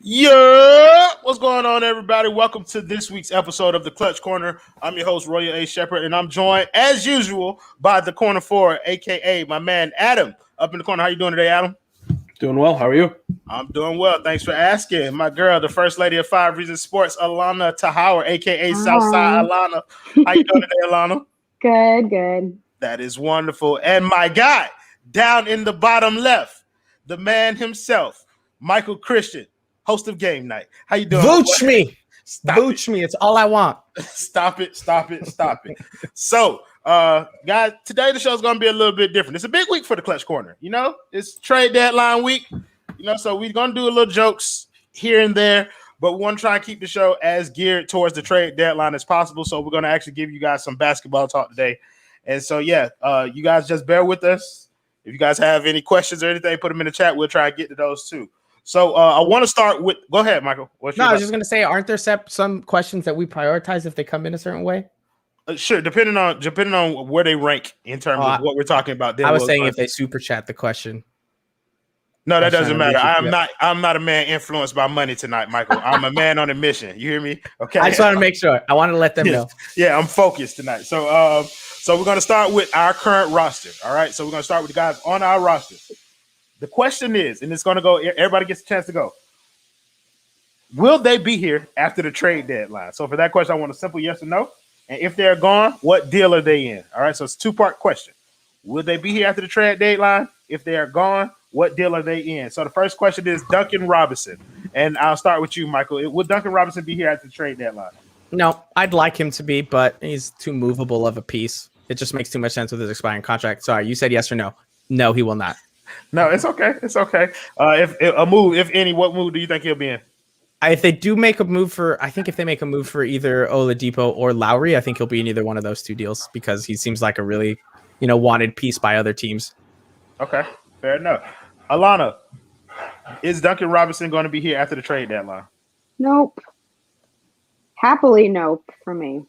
Yeah, what's going on, everybody? Welcome to this week's episode of the Clutch Corner. I'm your host, Royal A. Shepherd, and I'm joined, as usual, by the Corner Four, aka my man Adam. Up in the corner, how you doing today, Adam? Doing well. How are you? I'm doing well. Thanks for asking. My girl, the first lady of Five Reasons Sports, Allana Tahower, aka Southside Allana. How you doing today, Allana? Good. That is wonderful. And my guy, down in the bottom left, the man himself, Michael Christian, host of Game Night. How you doing? Vooch me. Vooch me. It's all I want. Stop it. So, guys, today the show's going to be a little bit different. It's a big week for the Clutch Corner. You know, it's trade deadline week. You know, so we're going to do a little jokes here and there, but we want to try and keep the show as geared towards the trade deadline as possible. So we're going to actually give you guys some basketball talk today. And so, yeah, you guys just bear with us. If you guys have any questions or anything, put them in the chat. We'll try and get to those too. So I want to start with – go ahead, Michael. I was just going to say, aren't there some questions that we prioritize if they come in a certain way? Sure, depending on where they rank in terms of what we're talking about. I was saying if they super chat the question. No, that doesn't matter. I'm not a man influenced by money tonight, Michael. I'm a man on a mission. You hear me? Okay. I just want to make sure. I want to let them know. Yeah, I'm focused tonight. So we're going to start with our current roster. All right. So we're going to start with the guys on our roster. The question is, and it's going to go, everybody gets a chance to go. Will they be here after the trade deadline? So for that question, I want a simple yes or no. And if they're gone, what deal are they in? All right. So it's a two-part question. Will they be here after the trade deadline? If they are gone, what deal are they in? So the first question is Duncan Robinson. And I'll start with you, Michael. Will Duncan Robinson be here after the trade deadline? No, I'd like him to be, but he's too movable of a piece. It just makes too much sense with his expiring contract. Sorry, you said yes or no. No, he will not. No, it's okay. It's okay. If a move, if any, what move do you think he'll be in? If they make a move for either Oladipo or Lowry, I think he'll be in either one of those two deals because he seems like a really, wanted piece by other teams. Okay, fair enough. Allana, is Duncan Robinson going to be here after the trade deadline? Nope. Happily nope for me.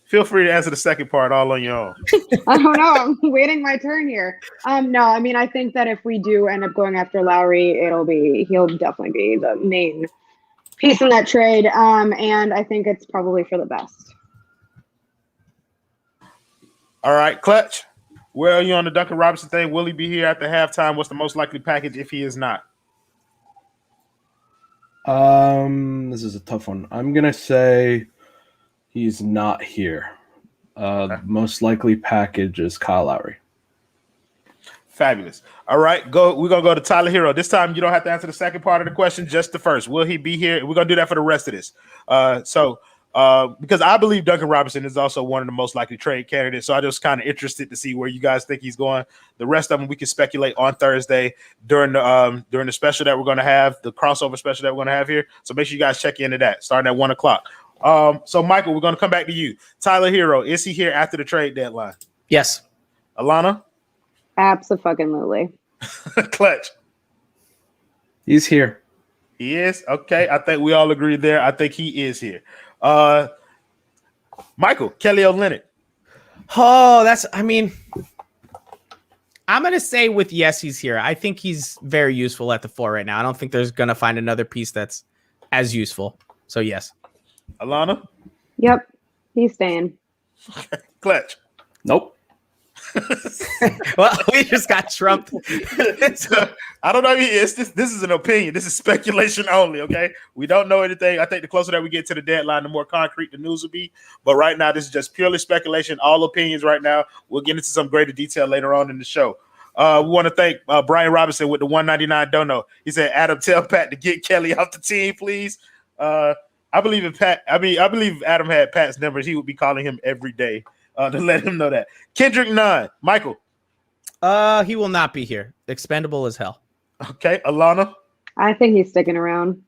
Feel free to answer the second part all on your own. I don't know. I'm waiting my turn here. No, I mean, I think that if we do end up going after Lowry, he'll definitely be the main piece in that trade. And I think it's probably for the best. All right, Clutch. Where are you on the Duncan Robinson thing? Will he be here after halftime? What's the most likely package if he is not? This is a tough one. I'm gonna say he's not here. Okay. Most likely package is Kyle Lowry. Fabulous. All right, we're gonna go to Tyler Herro. This time you don't have to answer the second part of the question, just the first. Will he be here? We're gonna do that for the rest of this. Because I believe Duncan Robinson is also one of the most likely trade candidates. So I'm just kind of interested to see where you guys think he's going. The rest of them we can speculate on Thursday during the special that we're going to have, the crossover special that we're going to have here. So make sure you guys check into that starting at 1:00. So Michael, we're going to come back to you. Tyler Herro, is he here after the trade deadline? Yes. Allana? Absolutely. Clutch? He's here. He is? Okay. I think we all agree there. I think he is here. Michael, Kelly Olynyk. Oh, I'm going to say with yes, he's here. I think he's very useful at the 4 right now. I don't think there's going to find another piece that's as useful. So yes. Allana? Yep. He's staying. Clutch? Nope. Well, we just got trumped. So, I don't know. This is an opinion. This is speculation only. Okay, we don't know anything. I think the closer that we get to the deadline, the more concrete the news will be. But right now, this is just purely speculation. All opinions right now. We'll get into some greater detail later on in the show. We want to thank Brian Robinson with the $1.99 dono. He said, "Adam, tell Pat to get Kelly off the team, please." I believe if Adam had Pat's numbers, he would be calling him every day. To let him know that. Kendrick Nunn. Michael. He will not be here. Expendable as hell. Okay. Allana. I think he's sticking around.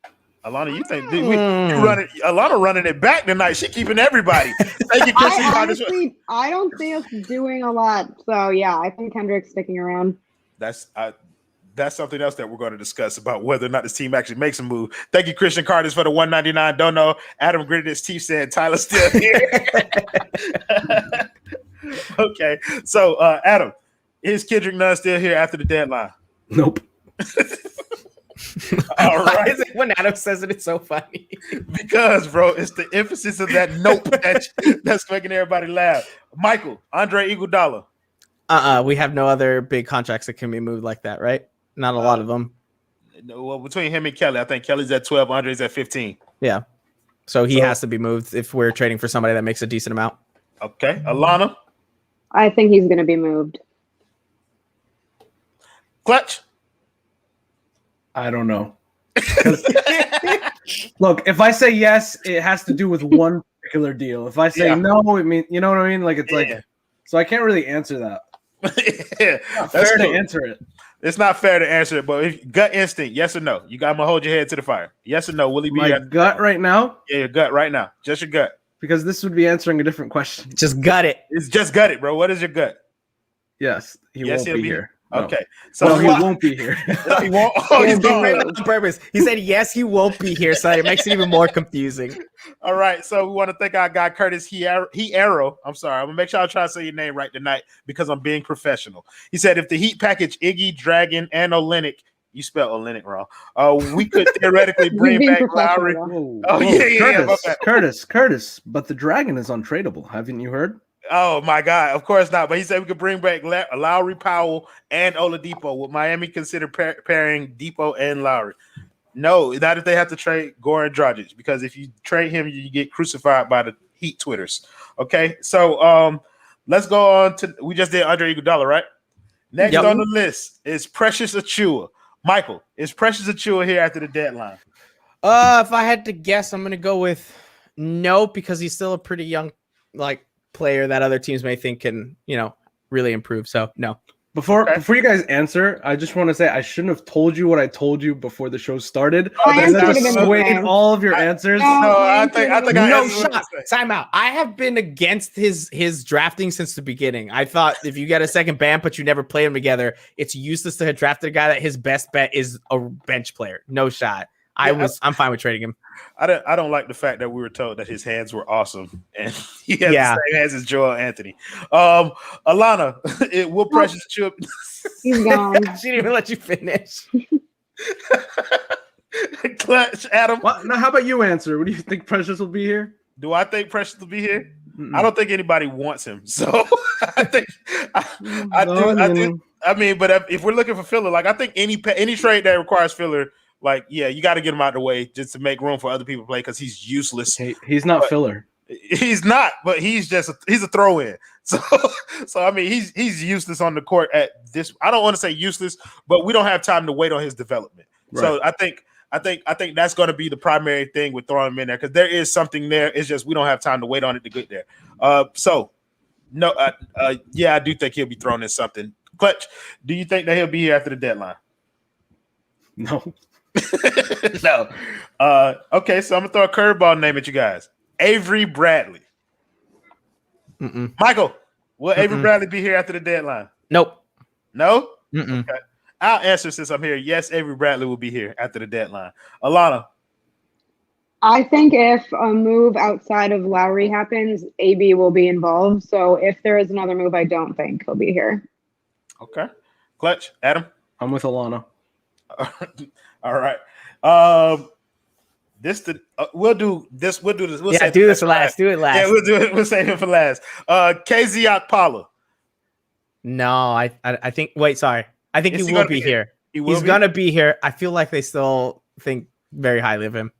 Allana, you think Allana running it back tonight. She keeping everybody. Thank you, Chrissy. I don't see us doing a lot. So yeah, I think Kendrick's sticking around. That's something else that we're going to discuss about whether or not this team actually makes a move. Thank you, Christian Carters, for the $1.99. Don't know. Adam gritted his teeth, said Tyler's still here. Okay, so Adam, is Kendrick Nunn still here after the deadline? Nope. All Why right. is it when Adam says it, it's so funny? Because, bro, it's the emphasis of that nope that's making everybody laugh. Michael, Andre Iguodala. We have no other big contracts that can be moved like that, right? Not a lot of them. Well, between him and Kelly, I think Kelly's at 12, Andre's at 15. Yeah. So he has to be moved if we're trading for somebody that makes a decent amount. Okay. Allana. I think he's going to be moved. Clutch. I don't know. Look, if I say yes, it has to do with one particular deal. If I say no, it means, you know what I mean? Like, it's like, so I can't really answer that. That's fair cool. to answer it. It's not fair to answer it, but if gut instinct, yes or no. You got to hold your head to the fire. Yes or no. Will he be my here? gut right now? Yeah, your gut right now. Just your gut. Because this would be answering a different question. Just gut it. It's just gutted, bro. What is your gut? Yes, he Yes, won't he'll be be here. Okay. So So he won't be here. he won't. Oh, he's He going. made that on purpose. He said yes, he won't be here, so it makes it even more confusing. All right. So we want to thank our guy Curtis Herro. I'm sorry. I'm gonna make sure I try to say your name right tonight because I'm being professional. He said if the Heat package Iggy, Dragon, and Olynyk, you spelled Olynyk wrong. We could theoretically bring back Lowry. Whoa, Oh, yeah, my bad. Curtis, but the Dragon is untradeable. Haven't you heard? Oh my God! Of course not. But he said we could bring back Lowry, Powell, and Oladipo. Would Miami consider pairing Depot and Lowry? No, not if they have to trade Goran Dragic, because if you trade him, you get crucified by the Heat Twitters. Okay, so let's go on to. We just did Andre Iguodala, right? Next on the list is Precious Achiuwa. Michael, is Precious Achiuwa here after the deadline? If I had to guess, I'm gonna go with no, because he's still a pretty young player that other teams may think can, really improve. So no. Before you guys answer, I just want to say I shouldn't have told you what I told you before the show started. I That answered just him in swayed advance. all of your answers. No, I think I No answered what shot. you said. Time out. I have been against his drafting since the beginning. I thought if you get a second band, but you never play them together, it's useless to have drafted a guy that his best bet is a bench player. No shot. I'm fine with trading him. I don't like the fact that we were told that his hands were awesome and he has the same hands as Joel Anthony. Allana, it will Precious Achiuwa. He's gone. She didn't even let you finish. Clutch, Adam. What? Now, how about you answer? What do you think? Precious will be here? Do I think Precious will be here? Mm-mm. I don't think anybody wants him. So I think I do. I mean, but if we're looking for filler, I think any trade that requires filler, you got to get him out of the way just to make room for other people to play because he's useless. He's not filler. He's not, but he's a throw in. So I mean, he's useless on the court at this. I don't want to say useless, but we don't have time to wait on his development. Right. So I think that's going to be the primary thing with throwing him in there because there is something there. It's just we don't have time to wait on it to get there. Yeah, I do think he'll be thrown in something. Clutch, do you think that he'll be here after the deadline? No. No. Okay, so I'm gonna throw a curveball name at you guys. Avery Bradley. Mm-mm. Michael, will Avery Bradley be here after the deadline? Nope. No? Mm-mm. Okay. I'll answer since I'm here. Yes, Avery Bradley will be here after the deadline. Allana. I think if a move outside of Lowry happens, AB will be involved. So if there is another move, I don't think he'll be here. Okay. Clutch, Adam. I'm with Allana. All right. We'll do this. We'll do this for last. Do it last. Yeah, we'll do it. We'll save it for last. KZ Okpala. No, I think. Wait, sorry. I think he will be here. He's gonna be here. I feel like they still think very highly of him.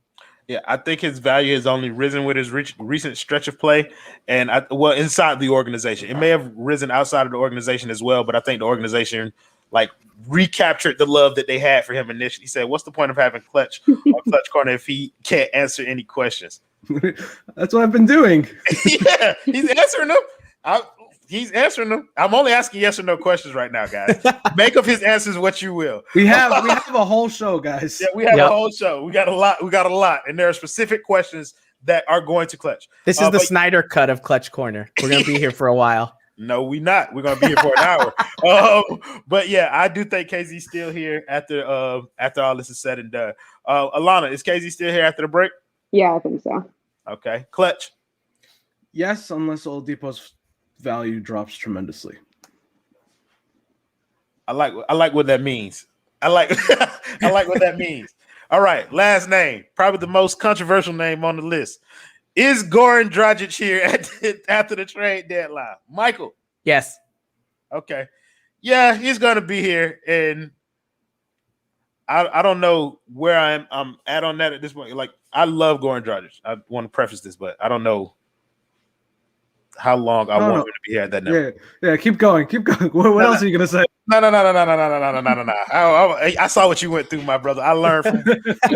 Yeah, I think his value has only risen with his recent stretch of play, and inside the organization, it may have risen outside of the organization as well. But I think the organization recaptured the love that they had for him initially. He said, "What's the point of having Clutch on Clutch Corner if he can't answer any questions?" That's what I've been doing. Yeah, he's answering them. He's answering them. I'm only asking yes or no questions right now, guys. Make of his answers what you will. We have a whole show, guys. Yeah, we have a whole show. We got a lot, and there are specific questions that are going to Clutch. This is the Snyder cut of Clutch Corner. We're gonna be here for a while. No, we're not. We're gonna be here for an hour. But yeah, I do think KZ's still here after all this is said and done. Allana, is KZ still here after the break? Yeah, I think so. Okay, Clutch. Yes, unless Oladipo's value drops tremendously. I like what that means. I like I like what that means. All right, last name, probably the most controversial name on the list. Is Goran Dragic here after the trade deadline? Michael? Yes. Okay. Yeah, he's gonna be here, and I don't know where I'm at on that at this point. Like, I love Goran Dragic. I want to preface this, but I don't know how long I want him to be here at that number. Yeah. Keep going. What else are you gonna say? No. I saw what you went through, my brother. I learned from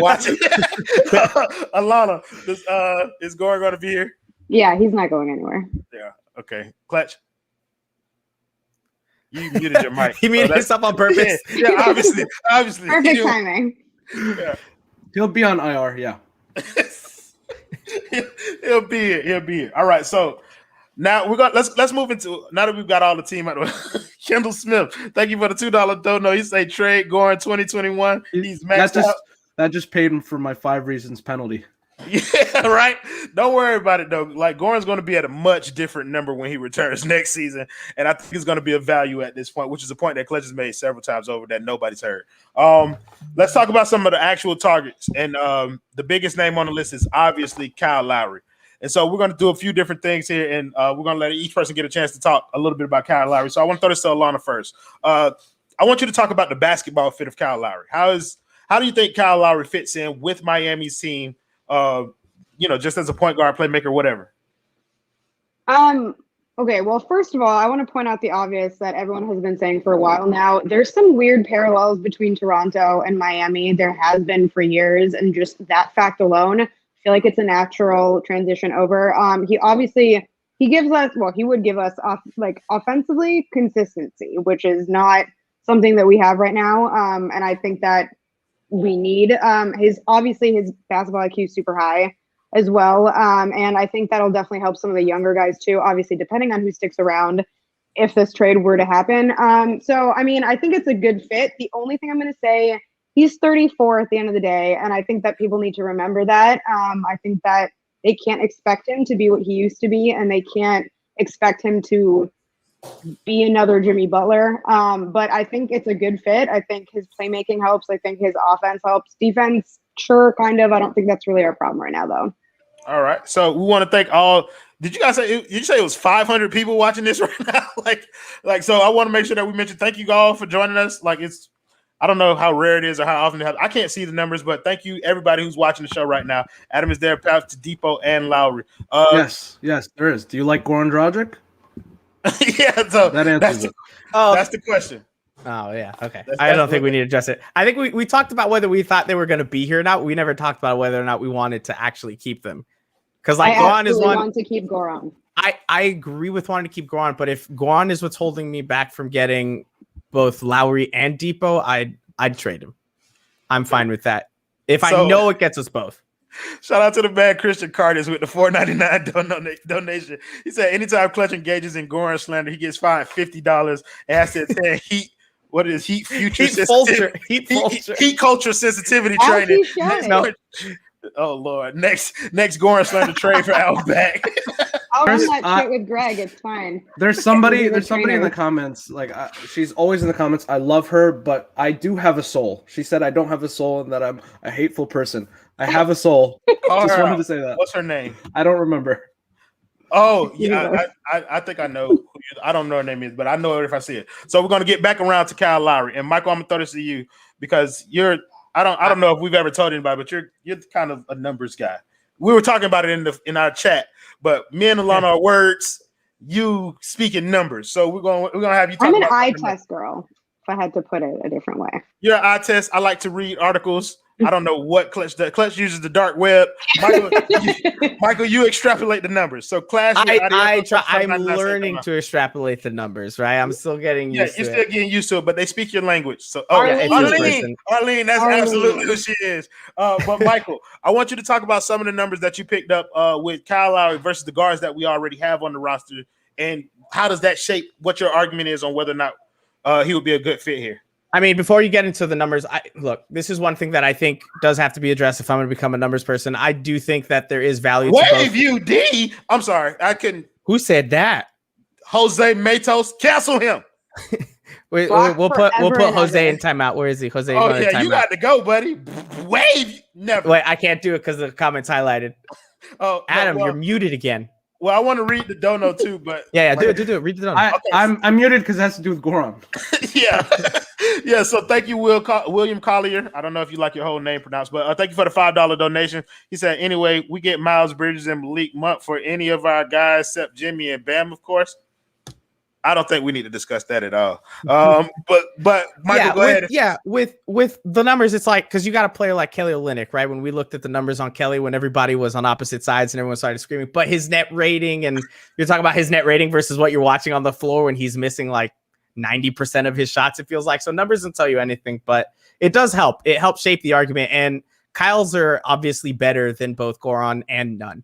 watching. Allana, is Goran going to be here? Yeah, he's not going anywhere. Yeah. Okay. Clutch. You muted your mic. He muted himself on purpose. Yeah, obviously. Perfect timing. Yeah. He'll be on IR. Yeah. He'll be here. All right. So now let's move into, now that we've got all the team out of the way. Kendall Smith, thank you for the $2 dono. He say trade Goran 2021. He's maxed out. That just paid him for my 5 reasons penalty. Yeah, right. Don't worry about it though. Like, Goran's going to be at a much different number when he returns next season, and I think he's going to be a value at this point, which is a point that Clutch has made several times over that nobody's heard. Let's talk about some of the actual targets, and the biggest name on the list is obviously Kyle Lowry. And so we're going to do a few different things here, and we're going to let each person get a chance to talk a little bit about Kyle Lowry. So I want to throw this to Allana first. I want you to talk about the basketball fit of Kyle Lowry. How do you think Kyle Lowry fits in with Miami's team? Just as a point guard, playmaker, whatever. Okay, well, first of all, I want to point out the obvious that everyone has been saying for a while now. There's some weird parallels between Toronto and Miami. There has been for years, and just that fact alone, I feel like it's a natural transition over. He would give us offensively consistency, which is not something that we have right now. And I think that we need his basketball IQ is super high as well. And I think that'll definitely help some of the younger guys too, obviously, depending on who sticks around if this trade were to happen. So, I mean, I think it's a good fit. The only thing I'm going to say, he's 34 at the end of the day. And I think that people need to remember that. I think that they can't expect him to be what he used to be, and they can't expect him to be another Jimmy Butler. But I think it's a good fit. I think his playmaking helps. I think his offense helps. Defense, sure, kind of. I don't think that's really our problem right now, though. All right. So we want to thank all. Did you guys say it was 500 people watching this right now? So I want to make sure that we mention thank you all for joining us. I don't know how rare it is or how often it happens. I can't see the numbers, but thank you everybody who's watching the show right now. Adam is there, Pat, to Depot and Lowry. Yes, there is. Do you like Goran Dragic? Yeah, so that's the question. Oh, yeah. Okay. I don't think we need to address it. I think we talked about whether we thought they were going to be here or not. We never talked about whether or not we wanted to actually keep them. Because Goran is one. I want to keep Goran. I agree with wanting to keep Goran, but if Goran is what's holding me back from getting both Lowry and Depot, I'd trade him. I'm fine with that. If I know it gets us both. Shout out to the man Christian Cardis with the $4.99 donation. He said anytime Clutch engages in Goran slander, he gets fined $50 and has to attend heat culture sensitivity training. Oh Lord. Next Goran slander trade for Outback. I'll run that shit with Greg. It's fine. There's somebody in the comments. She's always in the comments. I love her, but I do have a soul. She said I don't have a soul and that I'm a hateful person. I have a soul. Just wanted to say that. What's her name? I don't remember. Oh, yeah. I think I know. I don't know her name is, but I know her if I see it. So we're gonna get back around to Kyle Lowry. And Michael, I'm gonna throw this to you because I don't know if we've ever told anybody, but you're kind of a numbers guy. We were talking about it in our chat, but me and Allana are words. You speak in numbers, so we're gonna have you talk. I'm an eye test girl. If I had to put it a different way, you're an eye test. I like to read articles. I don't know what Clutch does. Clutch uses the dark web. Michael, you extrapolate the numbers. So class. I'm learning to extrapolate the numbers, right? I'm still getting used to it. You're still getting used to it, but they speak your language. So Arlene, that's absolutely who she is. But Michael, I want you to talk about some of the numbers that you picked up with Kyle Lowry versus the guards that we already have on the roster, and how does that shape what your argument is on whether or not he would be a good fit here? I mean, before you get into the numbers, look, this is one thing that I think does have to be addressed if I'm going to become a numbers person. I do think that there is value to both. I'm sorry. I couldn't. Who said that? Jose Matos. Cancel him. We'll put Jose in timeout. Where is he? Jose. Oh yeah, you got to go, buddy. Wave. Never. Wait, I can't do it because the comments highlighted. Oh, Adam, you're muted again. Well, I want to read the dono too, but yeah, do it. Read the dono. I'm muted because it has to do with Goran. yeah. So thank you, William Collier. I don't know if you like your whole name pronounced, but thank you for the $5 donation. He said, anyway, we get Miles Bridges and Malik Monk for any of our guys except Jimmy and Bam, of course. I don't think we need to discuss that at all. But Michael, go ahead. With the numbers, it's like because you got a player like Kelly Olynyk, right? When we looked at the numbers on Kelly, when everybody was on opposite sides and everyone started screaming, but his net rating, and you're talking about his net rating versus what you're watching on the floor when he's missing like 90% of his shots, it feels like. So numbers don't tell you anything, but it does help. It helps shape the argument. And Kyle's are obviously better than both Goran and Nunn.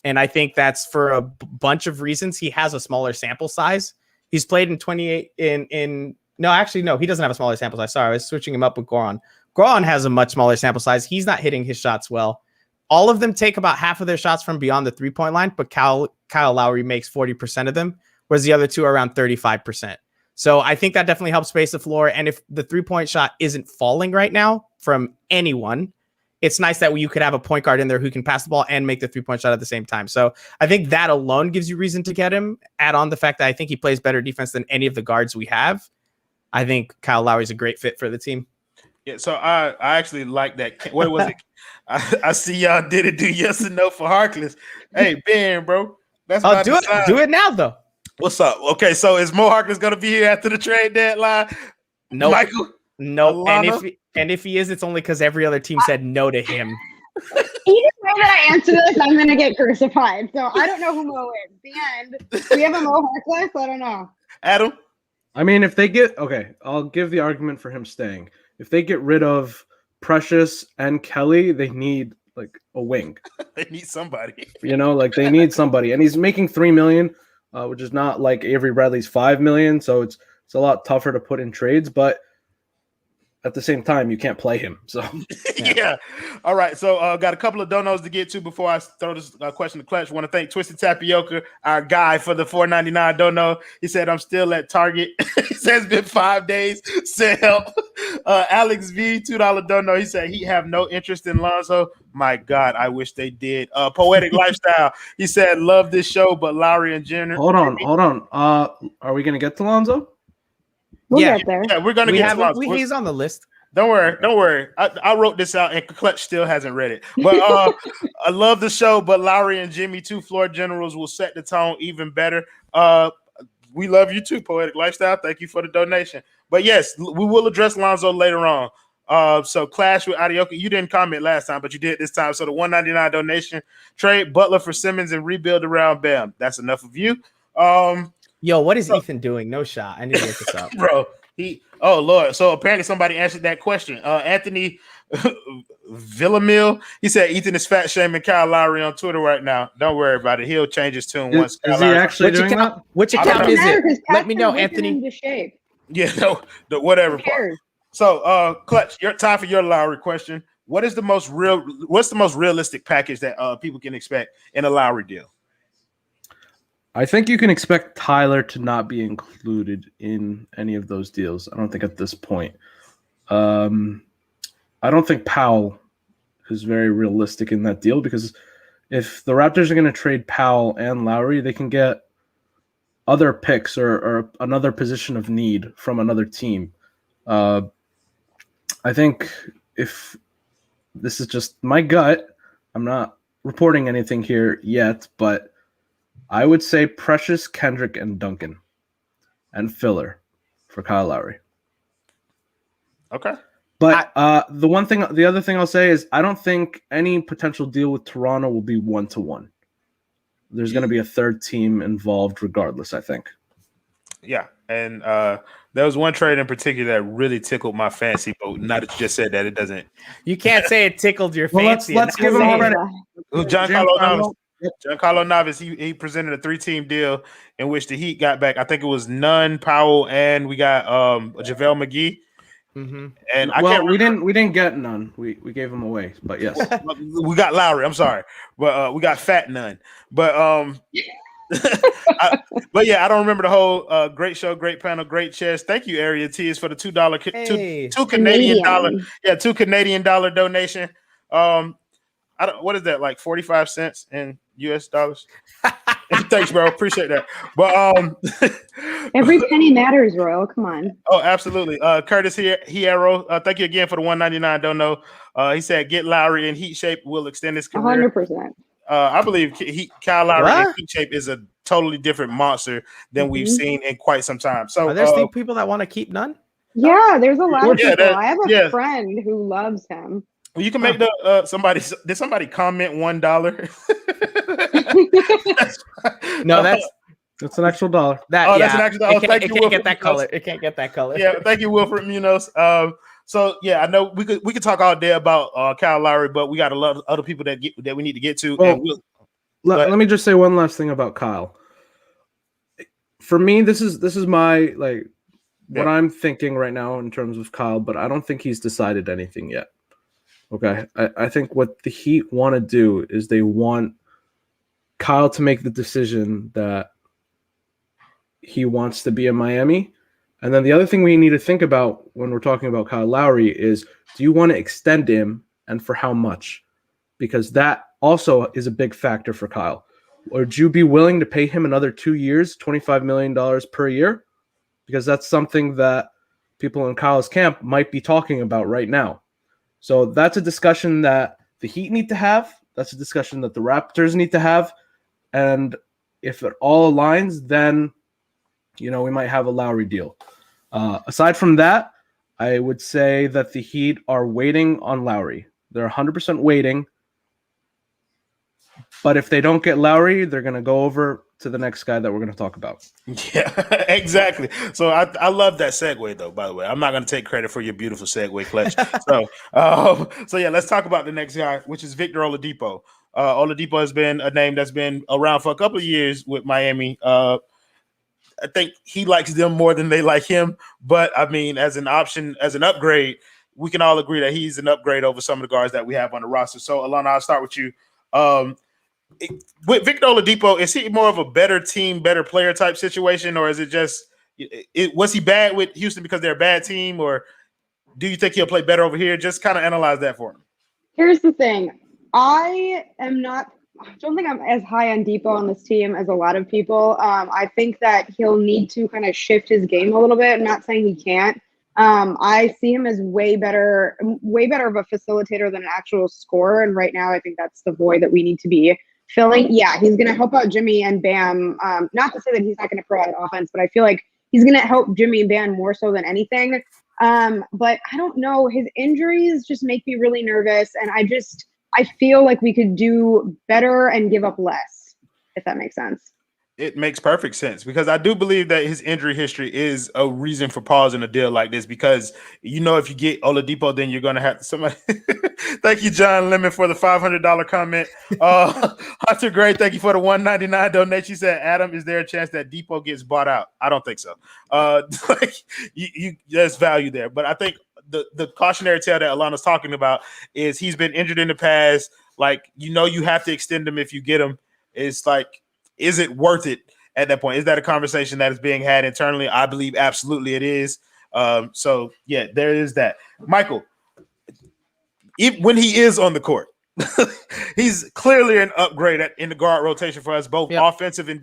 And I think that's for a bunch of reasons. He has a smaller sample size. He's played in 28 no, he doesn't have a smaller sample size. Sorry, I was switching him up with Goran. Goran has a much smaller sample size. He's not hitting his shots well. All of them take about half of their shots from beyond the three-point line, but Kyle Lowry makes 40% of them, whereas the other two are around 35%. So I think that definitely helps space the floor. And if the three-point shot isn't falling right now from anyone, it's nice that you could have a point guard in there who can pass the ball and make the three-point shot at the same time. So I think that alone gives you reason to get him. Add on the fact that I think he plays better defense than any of the guards we have. I think Kyle Lowry is a great fit for the team. Yeah, so I actually like that. What was it? I see y'all did it. Do yes or no for Harkless. Hey, Ben, bro. That's do it now, though. What's up? Okay, so is Moe Harkless going to be here after the trade deadline? No, Michael? No, and if he is, it's only because every other team said no to him. Either way that I answer this, I'm going to get crucified. So I don't know who Mo is. The end. We have a Moe Harkless? I don't know. Adam? I mean, if they I'll give the argument for him staying. If they get rid of Precious and Kelly, they need like a wing. They need somebody. They need somebody. And he's making $3 million, which is not like Avery Bradley's $5 million. So it's a lot tougher to put in trades, but at the same time, you can't play him. So yeah. All right. So got a couple of donos to get to before I throw this question to Clutch. Want to thank Twisted Tapioca, our guy, for the $4.99 dono. He said, I'm still at Target. He says it's been 5 days. Send help. Alex V, $2 dono. He said he have no interest in Lonzo. My God, I wish they did. Poetic Lifestyle. He said, love this show, but Lowry and Jr. Hold on. Are we going to get to Lonzo? We'll get there. Yeah, we're gonna get to he's on the list. Don't worry. I wrote this out, and Clutch still hasn't read it. But I love the show. But Lowry and Jimmy, two floor generals, will set the tone even better. We love you too, Poetic Lifestyle. Thank you for the donation. But yes, we will address Lonzo later on. So Clash with Adioka. You didn't comment last time, but you did this time. So the $1.99 donation, trade Butler for Simmons and rebuild around Bam. That's enough of you. Yo, what is Ethan doing? No shot. I need to look this up. Bro, oh Lord. So apparently somebody answered that question. Anthony Villamil, he said Ethan is fat shaming Kyle Lowry on Twitter right now. Don't worry about it. He'll change his tune once. Is he actually doing that? Which account is it? Let me know, Anthony. Yeah, whatever. So Clutch, your time for your Lowry question. What's the most realistic package that people can expect in a Lowry deal? I think you can expect Tyler to not be included in any of those deals. I don't think at this point. I don't think Powell is very realistic in that deal because if the Raptors are going to trade Powell and Lowry, they can get other picks or another position of need from another team. I think if this is just my gut, I'm not reporting anything here yet, but I would say Precious, Kendrick, and Duncan, and filler for Kyle Lowry. Okay. But the other thing I'll say is I don't think any potential deal with Toronto will be 1-to-1. There's going to be a third team involved regardless, I think. Yeah, and there was one trade in particular that really tickled my fancy, but now that you just said that, it doesn't. You can't say it tickled your fancy. Let's give him credit. Giancarlo Novis, he presented a 3-team deal in which the Heat got back. I think it was Nunn, Powell, and we got JaVale McGee. Mm-hmm. And we didn't get Nunn. We gave him away, but yes, we got Lowry. I'm sorry, but we got Fat Nunn. But But yeah, I don't remember the whole great show, great panel, great chairs. Thank you, Area Tees, for the $2 two Canadian dollar. Yeah, $2 Canadian donation. I don't, what is that, like 45 cents in US dollars? Thanks, bro. Appreciate that. But every penny matters, Royal. Come on. Oh, absolutely. Curtis Herro, thank you again for the $1.99 dono. He said get Lowry in heat shape will extend his career. 100%. I believe Kyle Lowry in heat shape is a totally different monster than we've seen in quite some time. So are there still people that want to keep Nunn? Yeah, there's a lot of people. I have a yeah. friend who loves him. Well, you can make the did somebody comment $1? No, that's an actual dollar. That's an actual dollar. It can't get that color. It can't get that color. Yeah, thank you, Wilfred Munoz. So yeah, I know we could talk all day about Kyle Lowry, but we got a lot of other people that we need to get to. Well, let me just say one last thing about Kyle. For me, this is my what I'm thinking right now in terms of Kyle, but I don't think he's decided anything yet. Okay, I think what the Heat want to do is they want Kyle to make the decision that he wants to be in Miami. And then the other thing we need to think about when we're talking about Kyle Lowry is, do you want to extend him and for how much? Because that also is a big factor for Kyle. Would you be willing to pay him another 2 years, $25 million per year? Because that's something that people in Kyle's camp might be talking about right now. So that's a discussion that the Heat need to have. That's a discussion that the Raptors need to have. And if it all aligns, then, we might have a Lowry deal. Aside from that, I would say that the Heat are waiting on Lowry. They're 100% waiting. But if they don't get Lowry, they're going to go over to the next guy that we're going to talk about. Yeah, exactly. So I love that segue, though, by the way. I'm not going to take credit for your beautiful segue, Clutch. So yeah, let's talk about the next guy, which is Victor Oladipo. Oladipo has been a name that's been around for a couple of years with Miami. I think he likes them more than they like him. But, I mean, as an option, as an upgrade, we can all agree that he's an upgrade over some of the guards that we have on the roster. So, Allana, I'll start with you. With Victor Oladipo, is he more of a better team, better player type situation, or is it just was he bad with Houston because they're a bad team, or do you think he'll play better over here? Just kind of analyze that for me. Here's the thing. I don't think I'm as high on Depot on this team as a lot of people. I think that he'll need to kind of shift his game a little bit. I'm not saying he can't. I see him as way better of a facilitator than an actual scorer. And right now, I think that's the void that we need to be filling. Yeah, he's going to help out Jimmy and Bam. Not to say that he's not going to provide offense, but I feel like he's going to help Jimmy and Bam more so than anything. But I don't know. His injuries just make me really nervous. And I feel like we could do better and give up less, if that makes sense. It makes perfect sense because I do believe that his injury history is a reason for pausing a deal like this because, if you get Oladipo, then you're going to have to somebody. Thank you, John Lemon, for the $500 comment. Hunter Gray, thank you for the $1.99 donation. She said, Adam, is there a chance that Depot gets bought out? I don't think so. There's value there. But I think the cautionary tale that Alana's talking about is he's been injured in the past. You have to extend him if you get him. It's like, is it worth it at that point? Is that a conversation that is being had internally? I believe absolutely it is. So, yeah, there is that. Michael, when he is on the court, he's clearly an upgrade in the guard rotation for us, both offensive and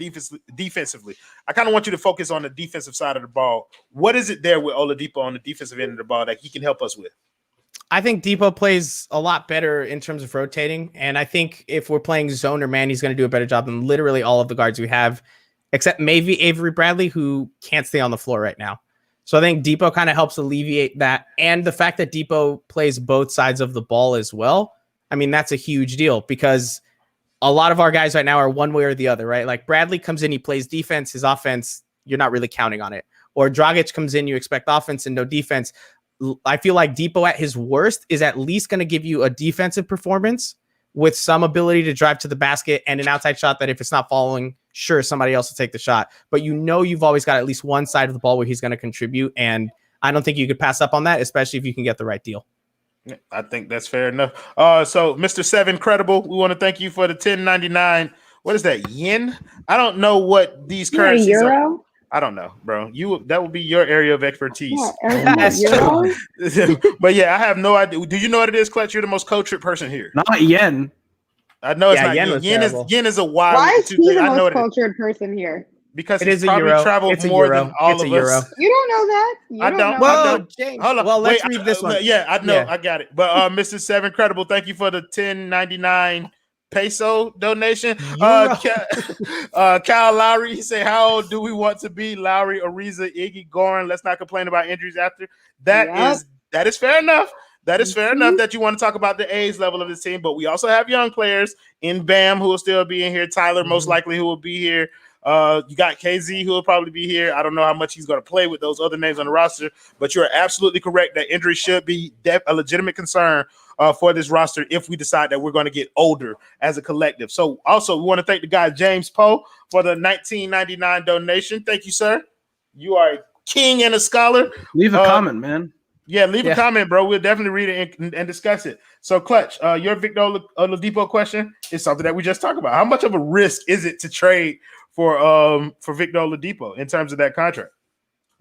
defensively. I kind of want you to focus on the defensive side of the ball. What is it there with Oladipo on the defensive end of the ball that he can help us with? I think Depot plays a lot better in terms of rotating. And I think if we're playing zone or man, he's going to do a better job than literally all of the guards we have, except maybe Avery Bradley, who can't stay on the floor right now. So I think Depot kind of helps alleviate that. And the fact that Depot plays both sides of the ball as well. I mean, that's a huge deal because a lot of our guys right now are one way or the other, right? Like Bradley comes in, he plays defense, his offense, you're not really counting on it. Or Dragic comes in, you expect offense and no defense. I feel like Depot at his worst is at least going to give you a defensive performance with some ability to drive to the basket and an outside shot that if it's not following, sure, somebody else will take the shot. But you've always got at least one side of the ball where he's going to contribute. And I don't think you could pass up on that, especially if you can get the right deal. I think that's fair enough. So Mr. Seven Credible, we want to thank you for the $10.99. what is that? Yen? I don't know what these You're a currencies are. euro? I don't know, bro. That would be your area of expertise. Yeah, That's euro? But yeah, I have no idea. Do you know what it is, Clutch? You're the most cultured person here. Not yen. I know it's Yeah, not yen yen. was terrible. Yen is a wild. Why is he the I know most it is cultured person here? because It he's is a probably euro. traveled It's a more euro. than all It's a of euro. us. You don't know that. You I don't don't. know. I Whoa, don't. James. Hold on. Well, let's Wait, read this one. Yeah, I know. Yeah. I got it. But Mr. Seven Credible, thank you for the 10.99 peso donation. Euro. Kyle Lowry, he said, "How old do we want to be? Lowry, Ariza, Iggy, Goran. Let's not complain about injuries after." That is fair enough. That is fair enough that you want to talk about the age level of this team, but we also have young players in Bam who will still be in here. Tyler, most likely, who will be here. You got KZ who will probably be here. I don't know how much he's going to play with those other names on the roster, but you're absolutely correct that injury should be a legitimate concern for this roster if we decide that we're going to get older as a collective. So also we want to thank the guy James Poe for the $19.99 donation. Thank you, sir. You are a king and a scholar. Leave a comment, man. Yeah, leave a comment, bro. We'll definitely read it and discuss it. So, Clutch, your Victor Oladipo question is something that we just talked about. How much of a risk is it to trade for Victor Oladipo in terms of that contract?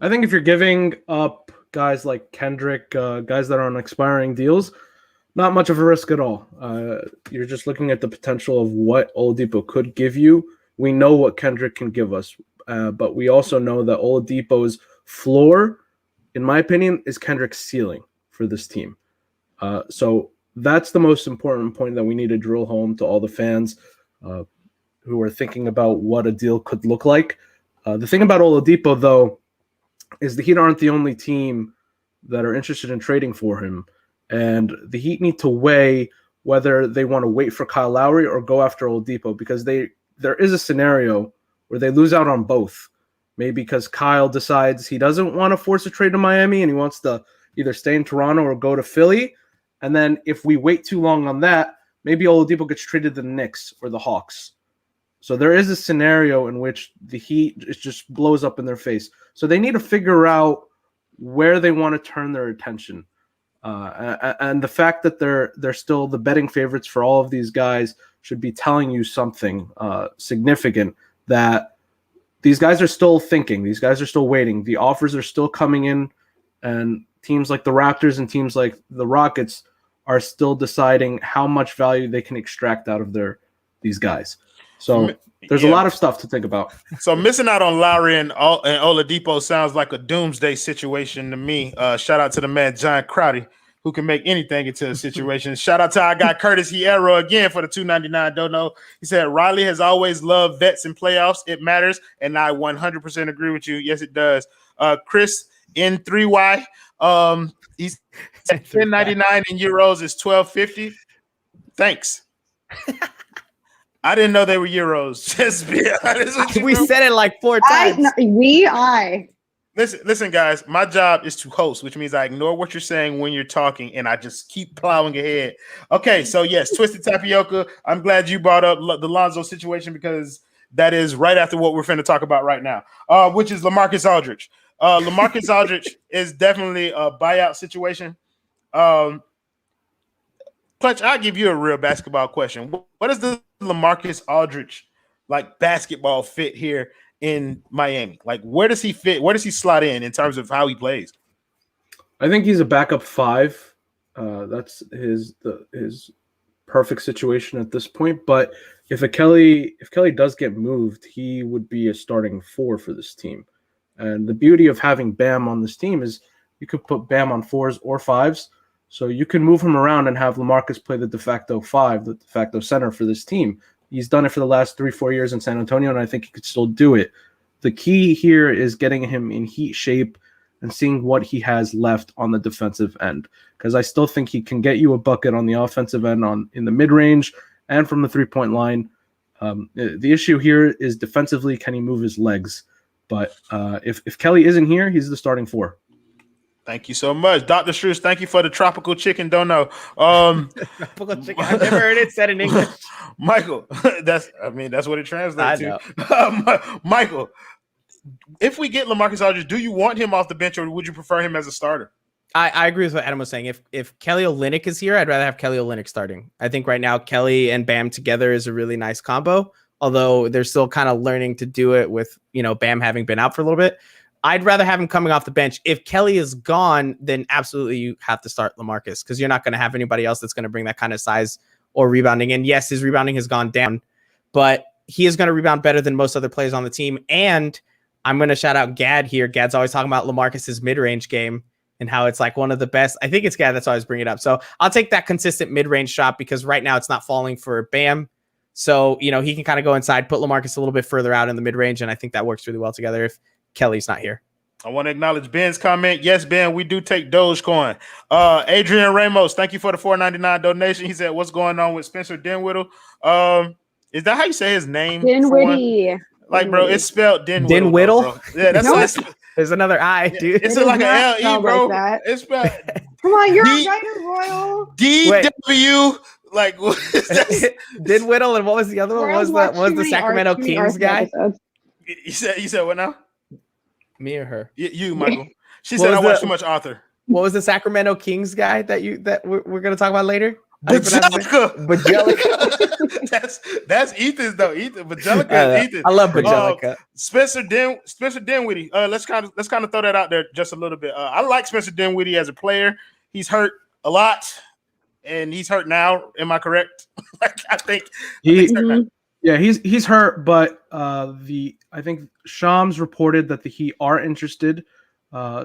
I think if you're giving up guys like Kendrick, guys that are on expiring deals, not much of a risk at all. You're just looking at the potential of what Oladipo could give you. We know what Kendrick can give us, but we also know that Oladipo's floor, in my opinion, is Kendrick's ceiling for this team. So that's the most important point that we need to drill home to all the fans who are thinking about what a deal could look like. The thing about Oladipo, though, is the Heat aren't the only team that are interested in trading for him. And the Heat need to weigh whether they want to wait for Kyle Lowry or go after Oladipo, because there is a scenario where they lose out on both. Maybe because Kyle decides he doesn't want to force a trade to Miami and he wants to either stay in Toronto or go to Philly. And then if we wait too long on that, maybe Oladipo gets traded to the Knicks or the Hawks. So there is a scenario in which the Heat just blows up in their face. So they need to figure out where they want to turn their attention. And the fact that they're still the betting favorites for all of these guys should be telling you something significant, that these guys are still thinking. These guys are still waiting. The offers are still coming in, and teams like the Raptors and teams like the Rockets are still deciding how much value they can extract out of these guys. So there's a lot of stuff to think about. So missing out on Lowry and Oladipo sounds like a doomsday situation to me. Shout out to the man John Crowdy, who can make anything into a situation. Shout out to our guy Curtis Hierro again for the $2.99 dono. He said Riley has always loved vets in playoffs. It matters, and I 100% agree with you. Yes, it does. Chris N3Y, he's $10.99 in euros is $12.50. Thanks. I didn't know they were euros. Just be honest. We said it like 4 times. Listen, guys. My job is to host, which means I ignore what you're saying when you're talking, and I just keep plowing ahead. Okay, so yes, Twisted Tapioca. I'm glad you brought up the Lonzo situation, because that is right after what we're finna talk about right now, which is LaMarcus Aldridge. LaMarcus Aldridge is definitely a buyout situation. Clutch, I'll give you a real basketball question. What is the LaMarcus Aldridge like basketball fit here in Miami? Like, where does he fit? Where does he slot in terms of how he plays? I think he's a backup 5. That's his perfect situation at this point. But if Kelly does get moved, he would be a starting 4 for this team. And the beauty of having Bam on this team is you could put Bam on 4s or 5s. So you can move him around and have LaMarcus play the de facto 5, the de facto center for this team. He's done it for the last 3-4 years in San Antonio, and I think he could still do it. The key here is getting him in Heat shape and seeing what he has left on the defensive end, because I still think he can get you a bucket on the offensive end in the mid-range and from the 3-point line. The issue here is defensively, can he move his legs? But if Kelly isn't here, he's the starting 4. Thank you so much, Dr. Struz. Thank you for the tropical chicken dono. Tropical chicken. I've never heard it said in English. Michael, that's what it translates to. Michael, if we get LaMarcus Aldridge, do you want him off the bench, or would you prefer him as a starter? I agree with what Adam was saying. If Kelly Olynyk is here, I'd rather have Kelly Olynyk starting. I think right now Kelly and Bam together is a really nice combo. although they're still kind of learning to do it with, Bam having been out for a little bit. I'd rather have him coming off the bench. If Kelly is gone, then absolutely you have to start LaMarcus, because you're not going to have anybody else that's going to bring that kind of size or rebounding. And yes, his rebounding has gone down, but he is going to rebound better than most other players on the team. And I'm going to shout out Gad here. Gad's always talking about LaMarcus's mid-range game and how it's like one of the best. I think it's Gad that's always bringing it up. So I'll take that consistent mid-range shot, because right now it's not falling for Bam. So, he can kind of go inside, put LaMarcus a little bit further out in the mid-range, and I think that works really well together if Kelly's not here. I want to acknowledge Ben's comment. Yes, Ben, we do take Dogecoin. Adrian Ramos, thank you for the $4.99 donation. He said, what's going on with Spencer Dinwiddie? Is that how you say his name? Dinwiddie. Like, bro, it's spelled Dinwiddie. Dinwiddie? Yeah, that's There's another I, dude. It's like an L-E, bro. Like it's spelled Come on, you're a writer, Royal. D-W. Like, Dinwiddie, and what was the other one? What was the Sacramento Kings guy? You said what now? Me or her? You, Michael. She said I watch too much Arthur. What was the Sacramento Kings guy that we're gonna talk about later? Bajelica. That's Ethan's though. Bajelica is Ethan. I love Bajelica. Spencer Dinwiddie. Let's kind of throw that out there just a little bit. I like Spencer Dinwiddie as a player. He's hurt a lot, and he's hurt now. Am I correct? I think he's hurt now. Yeah, he's hurt, but I think Shams reported that the Heat are interested.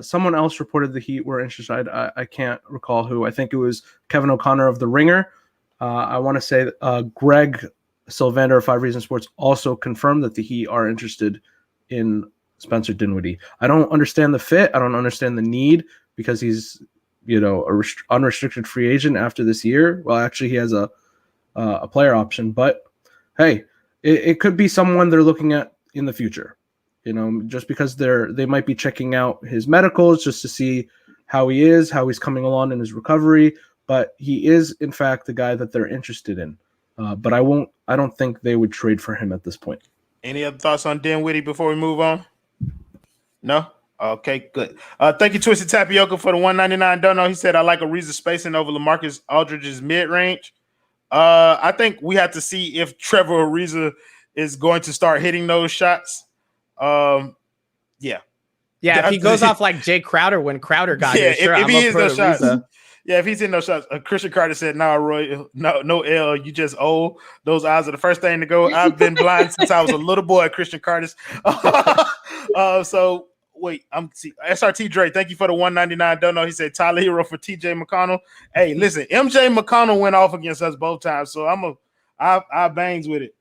Someone else reported the Heat were interested. I can't recall who. I think it was Kevin O'Connor of The Ringer. I want to say Greg Sylvander of 5 Reasons Sports also confirmed that the Heat are interested in Spencer Dinwiddie. I don't understand the fit. I don't understand the need, because he's unrestricted free agent after this year. Well, actually, he has a player option, but hey, it could be someone they're looking at in the future. Just because they might be checking out his medicals just to see how he is, how he's coming along in his recovery. But he is, in fact, the guy that they're interested in. But I don't think they would trade for him at this point. Any other thoughts on Dinwiddie before we move on? No? Okay, good. Thank you, Twisted Tapioca, for the $1.99 dono. He said, I like Ariza spacing over LaMarcus Aldridge's mid-range. I think we have to see if Trevor Ariza is going to start hitting those shots. Yeah. If he goes off like Jay Crowder when Crowder got here, sure, if he hits those shots. Ariza. Yeah, if he's in those shots. Christian Carter said, "Nah, Roy, no L. You just old. Those eyes are the first thing to go. I've been blind since I was a little boy." Christian Carter's. So wait, I'm SRT Dre. Thank you for the $1.99 dono. He said Tyler Herro for TJ McConnell. Hey, listen, MJ McConnell went off against us both times, so I bangs with it.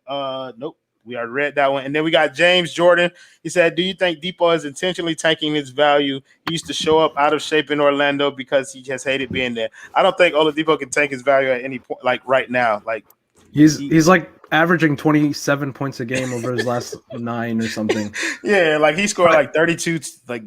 Nope. We already read that one. And then we got James Jordan. He said, do you think Depot is intentionally tanking his value? He used to show up out of shape in Orlando because he just hated being there. I don't think Oladipo can tank his value at any point, like right now. Like he's like averaging 27 points a game over his last 9 or something. Yeah, like he scored like 32 like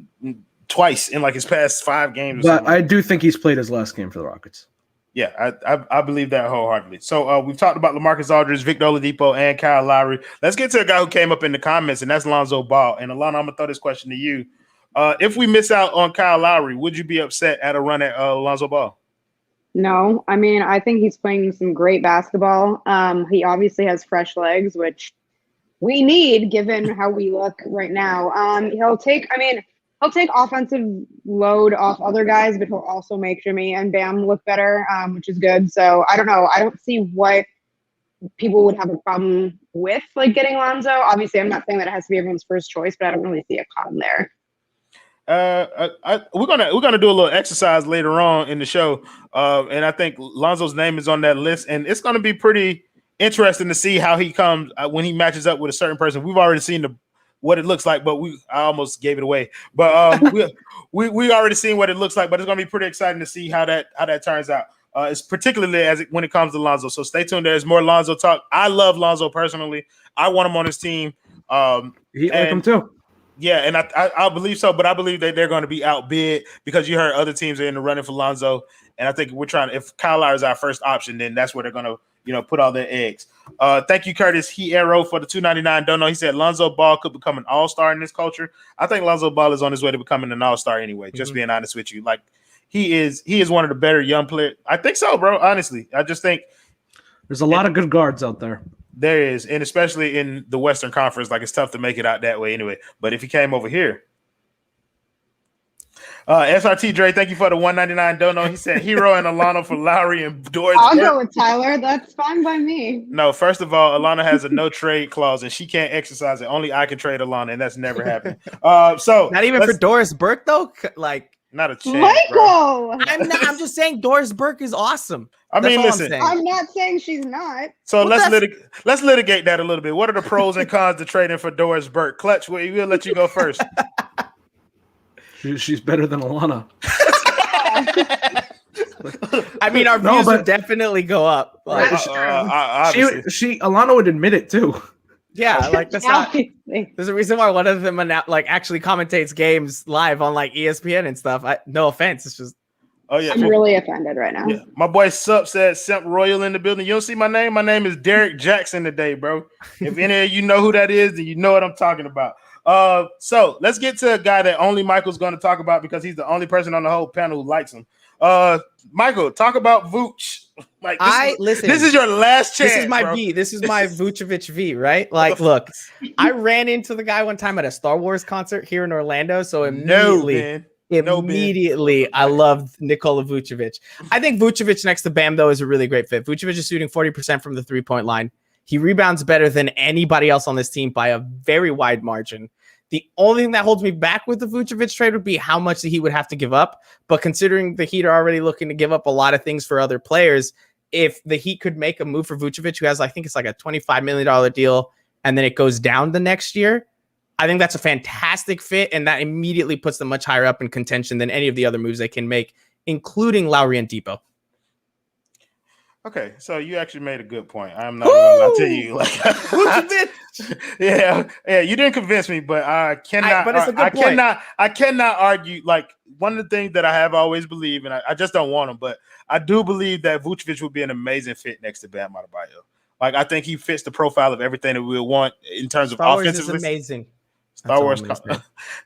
twice in like his past 5 games. But I do think he's played his last game for the Rockets. Yeah, I believe that wholeheartedly. So we've talked about LaMarcus Aldridge, Victor Oladipo, and Kyle Lowry. Let's get to a guy who came up in the comments, and that's Lonzo Ball. And Allana, I'm going to throw this question to you. If we miss out on Kyle Lowry, would you be upset at a run at Lonzo Ball? No. I mean, I think he's playing some great basketball. He obviously has fresh legs, which we need given how we look right now. He'll take offensive load off other guys, but he'll also make Jimmy and Bam look better, which is good. So I don't know. I don't see what people would have a problem with, like getting Lonzo. Obviously, I'm not saying that it has to be everyone's first choice, but I don't really see a problem there. We're gonna do a little exercise later on in the show, and I think Lonzo's name is on that list, and it's gonna be pretty interesting to see how he comes when he matches up with a certain person. We've already seen what it looks like, but I almost gave it away. But we already seen what it looks like, but it's gonna be pretty exciting to see how that turns out. It's particularly when it comes to Lonzo. So stay tuned. There's more Lonzo talk. I love Lonzo personally. I want him on his team. He like him too. Yeah, and I believe so, but I believe that they're going to be outbid because you heard other teams are in the running for Lonzo, and I think if Kyle Lowry is our first option, then that's where they're going to put all their eggs. Thank you, Curtis Herro, for the $2.99 dono. He said Lonzo Ball could become an all-star in this culture. I think Lonzo Ball is on his way to becoming an all-star anyway. Just being honest with you, like he is one of the better young players. I think so, bro. Honestly, I just think there's a lot of good guards out there. There is, and especially in the Western Conference, like it's tough to make it out that way anyway. But if he came over here, SRT Dre, thank you for the $1.99 dono. He said Herro and Allana for Lowry and Doris. I'll go with Tyler. That's fine by me. No, first of all, Allana has a no trade clause and she can't exercise it. Only I can trade Allana, and that's never happened. So not even for Doris Burke though. Like not a chance, Michael. I'm just saying Doris Burke is awesome. I mean, listen. I'm not saying she's not. So let's litigate that a little bit. What are the pros and cons to trading for Doris Burke? Clutch, we'll let you go first. She's better than Allana. I mean, our views would definitely go up. Like, Allana would admit it too. Yeah, like that's not. There's a reason why one of them like actually commentates games live on like ESPN and stuff. No offense, it's just. Oh yeah, I'm really offended right now. Yeah. My boy Sup said Simp Royal in the building. You don't see my name? My name is Derek Jackson today, bro. If any of you know who that is, then you know what I'm talking about. So let's get to a guy that only Michael's going to talk about because he's the only person on the whole panel who likes him. Michael, talk about Vooch. Like listen. This is your last chance. This is my bro. V. This is my Vucevic V, right? Like, look, I ran into the guy one time at a Star Wars concert here in Orlando. So immediately, I loved Nikola Vucevic. I think Vucevic next to Bam, though, is a really great fit. Vucevic is shooting 40% from the three-point line. He rebounds better than anybody else on this team by a very wide margin. The only thing that holds me back with the Vucevic trade would be how much he would have to give up. But considering the Heat are already looking to give up a lot of things for other players, if the Heat could make a move for Vucevic, who has, I think it's like a $25 million deal, and then it goes down the next year, I think that's a fantastic fit, and that immediately puts them much higher up in contention than any of the other moves they can make, including Lowry and Depot. Okay, so you actually made a good point. I'm not gonna lie to you. Like, yeah, you didn't convince me, but I cannot. But it's a good point. I cannot argue. Like, one of the things that I have always believed, and I just don't want him, but I do believe that Vucevic would be an amazing fit next to Bam Adebayo. Like, I think he fits the profile of everything that we want in terms of offensively. Is amazing. Star Wars,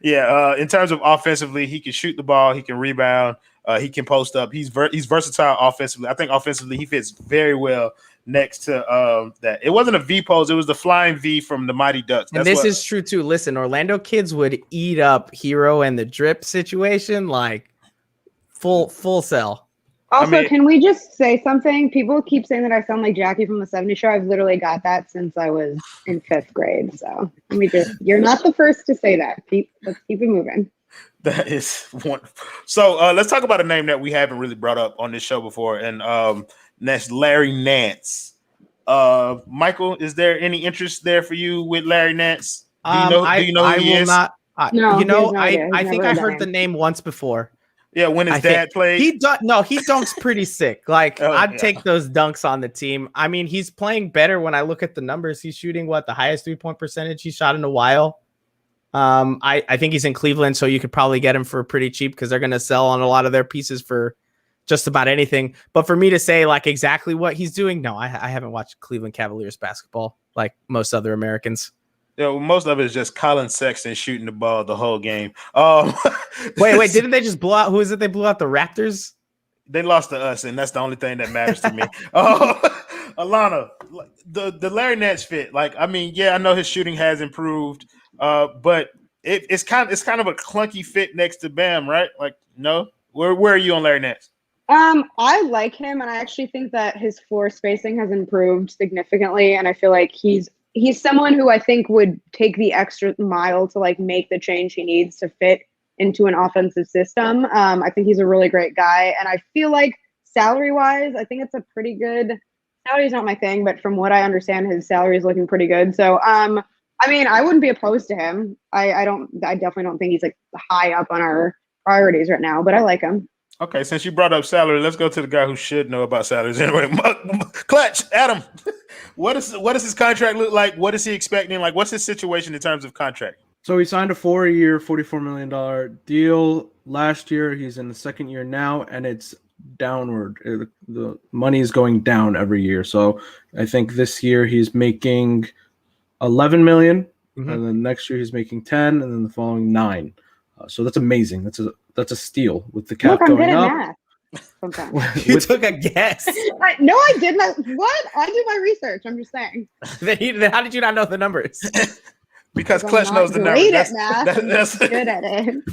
yeah. In terms of offensively, he can shoot the ball, he can rebound, he can post up. He's versatile offensively. I think offensively he fits very well next to that. It wasn't a V pose; it was the flying V from the Mighty Ducks. And this is true too. Listen, Orlando kids would eat up Herro and the drip situation like full sell. Also, can we just say something? People keep saying that I sound like Jackie from the 70s show. I've literally got that since I was in 5th grade. So you're not the first to say that. Let's keep it moving. That is wonderful. So let's talk about a name that we haven't really brought up on this show before, and that's Larry Nance. Michael, is there any interest there for you with Larry Nance? Do you know who he is? I think I heard the name once before. Yeah, when his dad played. He dunks pretty sick. Like, I'd take those dunks on the team. I mean, he's playing better when I look at the numbers. He's shooting the highest 3-point percentage he's shot in a while. I think he's in Cleveland, so you could probably get him for pretty cheap because they're going to sell on a lot of their pieces for just about anything. But for me to say like exactly what he's doing, no, I haven't watched Cleveland Cavaliers basketball like most other Americans. Yeah, most of it is just Colin Sexton shooting the ball the whole game. Wait, didn't they just blow out? Who is it? They blew out the Raptors? They lost to us, and that's the only thing that matters to me. Allana, the Larry Nance fit. Like, I mean, yeah, I know his shooting has improved, but it's kind of a clunky fit next to Bam, right? Like, no, where are you on Larry Nance? I like him, and I actually think that his floor spacing has improved significantly, and I feel like he's someone who I think would take the extra mile to like make the change he needs to fit into an offensive system. I think he's a really great guy. And I feel like salary wise, I think it's a pretty good salary is not my thing, but from what I understand, his salary is looking pretty good. So, I mean, I wouldn't be opposed to him. I definitely don't think he's like high up on our priorities right now, but I like him. Okay, since you brought up salary, let's go to the guy who should know about salaries anyway. Clutch, Adam, what does his contract look like? What is he expecting? Like, what's his situation in terms of contract? So he signed a 4-year, $44 million deal last year. He's in the second year now, and it's downward. The money is going down every year. So I think this year he's making $11 million, and then next year he's making 10, and then the following 9. So that's amazing. That's a steal with the cap going up. Sometimes. You took a guess. No, I did not. What? I do my research. I'm just saying. Then how did you not know the numbers? Because I'm Clutch not knows the great numbers. at math. That's I'm good at it.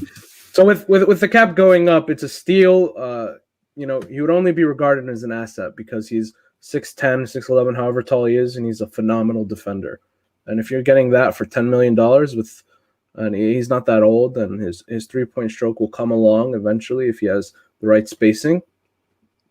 So with the cap going up, it's a steal. He would only be regarded as an asset because he's 6'10", 6'11", however tall he is, and he's a phenomenal defender. And if you're getting that for $10 million and he's not that old, and his 3-point stroke will come along eventually if he has the right spacing,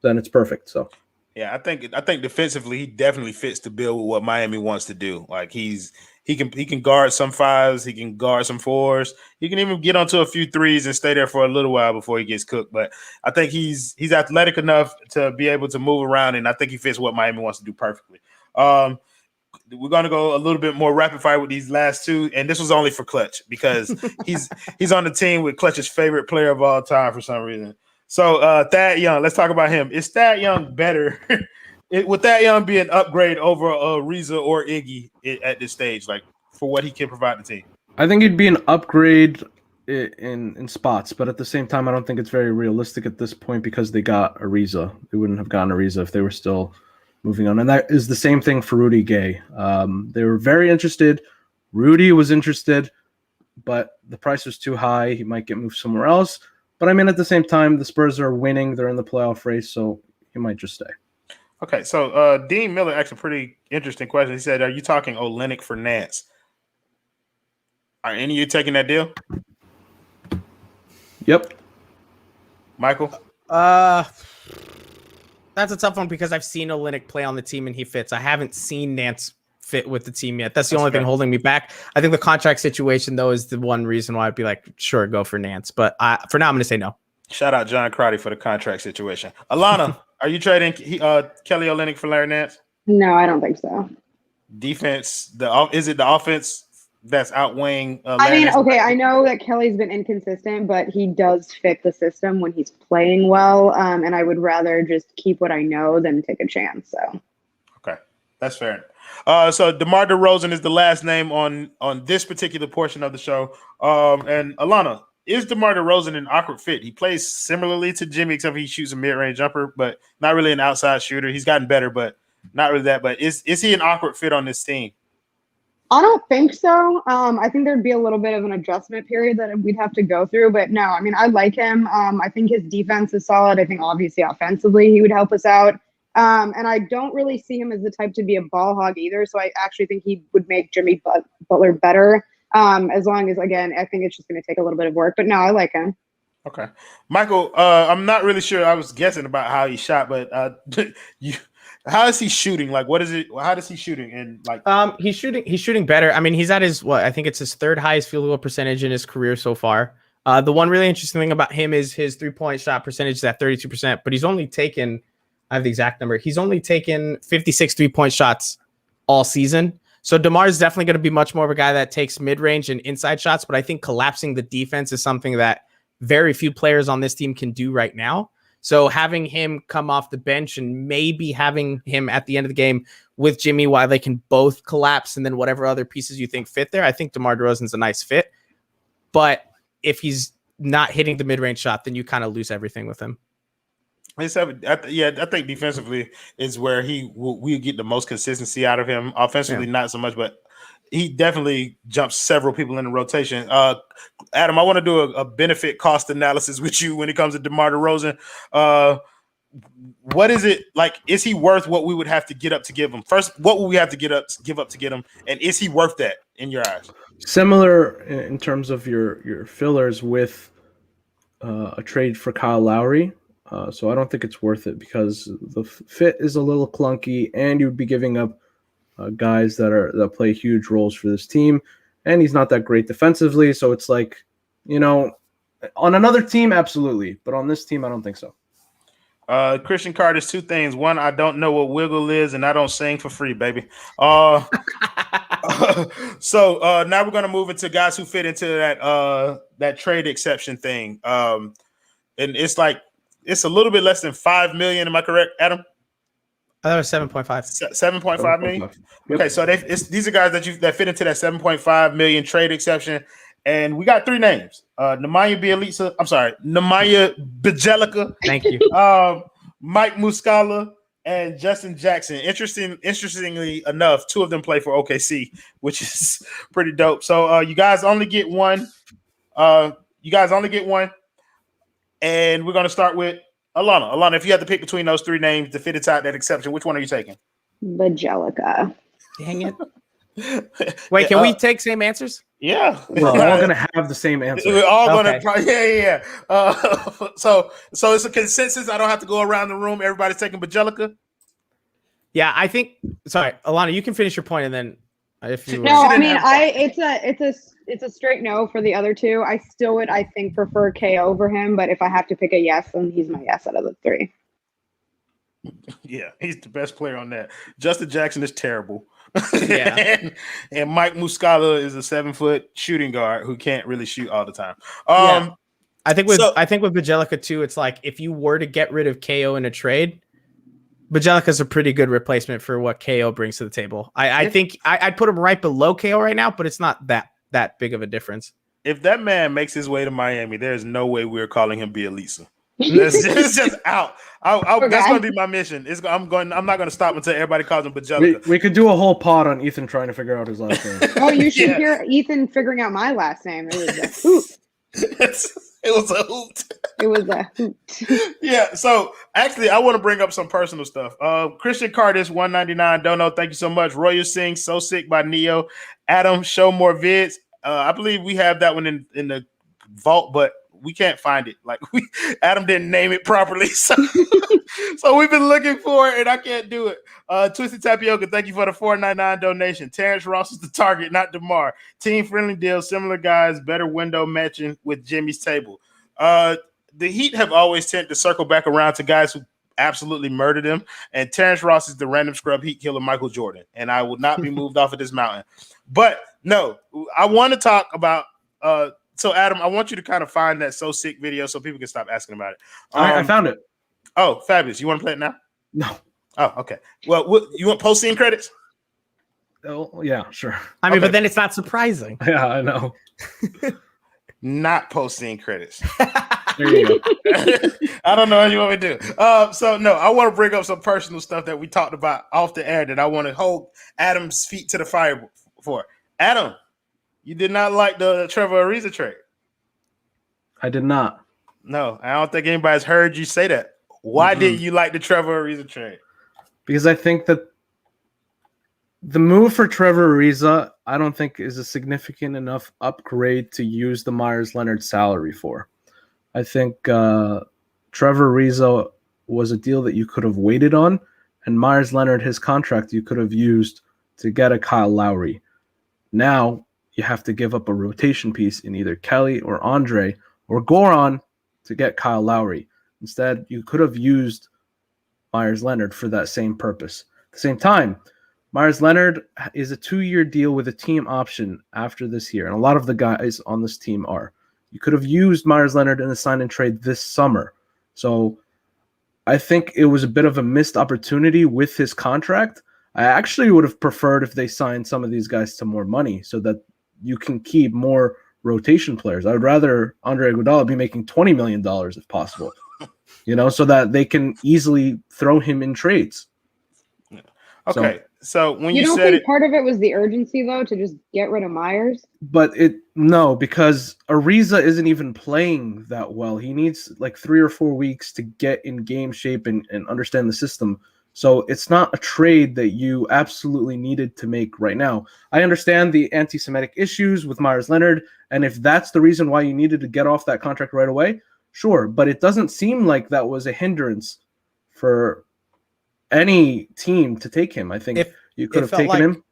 then it's perfect. So yeah, I think defensively he definitely fits the bill with what Miami wants to do. Like he can guard some fives, he can guard some fours, he can even get onto a few threes and stay there for a little while before he gets cooked. But I think he's athletic enough to be able to move around, and I think he fits what Miami wants to do perfectly. We're going to go a little bit more rapid fire with these last two, and this was only for Clutch because he's on the team with Clutch's favorite player of all time for some reason. So Thad Young, let's talk about him. Is Thad Young better? Would Thad Young be an upgrade over Ariza or Iggy at this stage, like for what he can provide the team? I think it'd be an upgrade in spots, but at the same time, I don't think it's very realistic at this point because they got Ariza. They wouldn't have gotten Ariza if they were still moving on. And that is the same thing for Rudy Gay. They were very interested. Rudy was interested, but the price was too high. He might get moved somewhere else. But I mean, at the same time, the Spurs are winning. They're in the playoff race, so he might just stay. Okay, so Dean Miller asked a pretty interesting question. He said, are you talking Olynyk for Nance? Are any of you taking that deal? Yep. Michael? That's a tough one because I've seen Olynyk play on the team and he fits. I haven't seen Nance fit with the team yet. That's the only thing holding me back. I think the contract situation, though, is the one reason why I'd be like, sure, go for Nance. But for now, I'm going to say no. Shout out John Crotty for the contract situation. Allana, are you trading Kelly Olynyk for Larry Nance? No, I don't think so. Defense, is it the offense that's outweighing Larry Nance? Okay, I know that Kelly's been inconsistent, but he does fit the system when he's playing well, and I would rather just keep what I know than take a chance. So, okay, that's fair. So DeMar DeRozan is the last name on this particular portion of the show. And Allana, is DeMar DeRozan an awkward fit? He plays similarly to Jimmy, except he shoots a mid-range jumper, but not really an outside shooter. He's gotten better, but not really that. But is he an awkward fit on this team? I don't think so. I think there'd be a little bit of an adjustment period that we'd have to go through. But no, I mean, I like him. I think his defense is solid. I think obviously offensively he would help us out. And I don't really see him as the type to be a ball hog either. So I actually think he would make Jimmy Butler better. As long as, again, I think it's just going to take a little bit of work. But no, I like him. Okay. Michael, I'm not really sure. I was guessing about how he shot, but how is he shooting? Like, what is it? How does he shooting? And like, he's shooting better. I mean, he's at his, I think it's his third highest field goal percentage in his career so far. The one really interesting thing about him is his 3-point shot percentage is at 32%, but he's only taken, I have the exact number. He's only taken 56 3-point shots all season. So DeMar is definitely going to be much more of a guy that takes mid-range and inside shots, but I think collapsing the defense is something that very few players on this team can do right now. So having him come off the bench and maybe having him at the end of the game with Jimmy while they can both collapse and then whatever other pieces you think fit there, I think DeMar DeRozan's a nice fit. But if he's not hitting the mid-range shot, then you kind of lose everything with him. I think defensively is where we get the most consistency out of him. Offensively, not so much, but he definitely jumps several people in the rotation. Adam, I want to do a benefit cost analysis with you when it comes to DeMar DeRozan. What is it like? Is he worth what we would have to get up to give him? First, what would we have to give up to get him? And is he worth that in your eyes? Similar in terms of your fillers with a trade for Kyle Lowry. So I don't think it's worth it because the fit is a little clunky, and you'd be giving up guys that play huge roles for this team, and he's not that great defensively. So it's like, on another team, absolutely, but on this team, I don't think so. Christian Carter's two things. One, I don't know what wiggle is, and I don't sing for free, baby. So now we're gonna move into guys who fit into that trade exception thing. And it's like it's a little bit less than $5 million. Am I correct, Adam? I thought it was 7.5. 7.5 million. Yep. Okay, so these are guys that fit into that 7.5 million trade exception. And we got three names: Nemanja Bjelica, Thank you. Mike Muscala, and Justin Jackson. Interestingly enough, two of them play for OKC, which is pretty dope. So you guys only get one. And we're gonna start with Allana. Allana, if you had to pick between those three names to fit inside that exception, which one are you taking? Bjelica. Dang it. Wait, can we take same answers? Yeah, We're all gonna have the same answer. We're all Okay. gonna. Yeah. So it's a consensus. I don't have to go around the room. Everybody's taking Bjelica. Yeah, I think. Sorry, Allana, you can finish your point, and then if you. No, She I didn't mean, have- it's a straight no for the other two. I still would, I think, prefer KO over him, but if I have to pick a yes, then he's my yes out of the three. Yeah, he's the best player on that. Justin Jackson is terrible. Yeah. and Mike Muscala is a 7-foot shooting guard who can't really shoot all the time. Yeah. I think with so- Bjelica too, it's like if you were to get rid of KO in a trade, Bjelica's a pretty good replacement for what KO brings to the table. I think I'd put him right below KO right now, but it's not that big of a difference. If that man makes his way to Miami, there's no way we're calling him Bielisa. It's just out. Okay. That's going to be my mission. I'm not going to stop until everybody calls him Bjelica. We could do a whole pod on Ethan trying to figure out his last name. Oh, you should Yeah. hear Ethan figuring out my last name. It was a hoot. It was a hoot. It was a hoot. Yeah, so actually, I want to bring up some personal stuff. Christian Cardis, 199. Don't know. Thank you so much. Royal Singh, So Sick by Neo. Adam, show more vids. I believe we have that one in the vault, but we can't find it. Like Adam didn't name it properly, so we've been looking for it, and I can't do it. Twisted Tapioca, thank you for the $4.99 donation. Terrence Ross is the target, not DeMar. Team friendly deal, similar guys, better window matching with Jimmy's table. The Heat have always tended to circle back around to guys who absolutely murdered him, and Terrence Ross is the random scrub Heat killer Michael Jordan, and I will not be moved off of this mountain. But no, I want to talk about so Adam, I want you to kind of find that So Sick video so people can stop asking about it. I found it. Oh, fabulous. You want to play it now? No. Oh, okay. Well, you want post-scene credits? Oh, yeah, sure. I mean, Okay. but then it's not surprising. Yeah, I know. Not post-scene credits. There you go. I don't know what you want me to do. So no, I want to bring up some personal stuff that we talked about off the air that I want to hold Adam's feet to the fire for. Adam, you did not like the Trevor Ariza trade. I did not. No, I don't think anybody's heard you say that. Why didn't you like the Trevor Ariza trade? Because I think that the move for Trevor Ariza, I don't think is a significant enough upgrade to use the Myers Leonard salary for. I think Trevor Ariza was a deal that you could have waited on, and Myers Leonard, his contract, you could have used to get a Kyle Lowry. Now you have to give up a rotation piece in either Kelly or Andre or Goran to get Kyle Lowry. Instead, you could have used Myers Leonard for that same purpose. At the same time, Myers Leonard is a 2-year deal with a team option after this year, and a lot of the guys on this team are. You could have used Myers Leonard in a sign and trade this summer. So I think it was a bit of a missed opportunity with his contract. I actually would have preferred if they signed some of these guys to more money so that you can keep more rotation players. I would rather Andre Iguodala be making $20 million if possible, so that they can easily throw him in trades. Okay, so when you don't said think it, part of it was the urgency, though, to just get rid of Myers? But because Ariza isn't even playing that well. He needs like 3 or 4 weeks to get in game shape and understand the system. So it's not a trade that you absolutely needed to make right now. I understand the anti-Semitic issues with Myers Leonard, and if that's the reason why you needed to get off that contract right away, sure. But it doesn't seem like that was a hindrance for any team to take him. I think you could have taken him.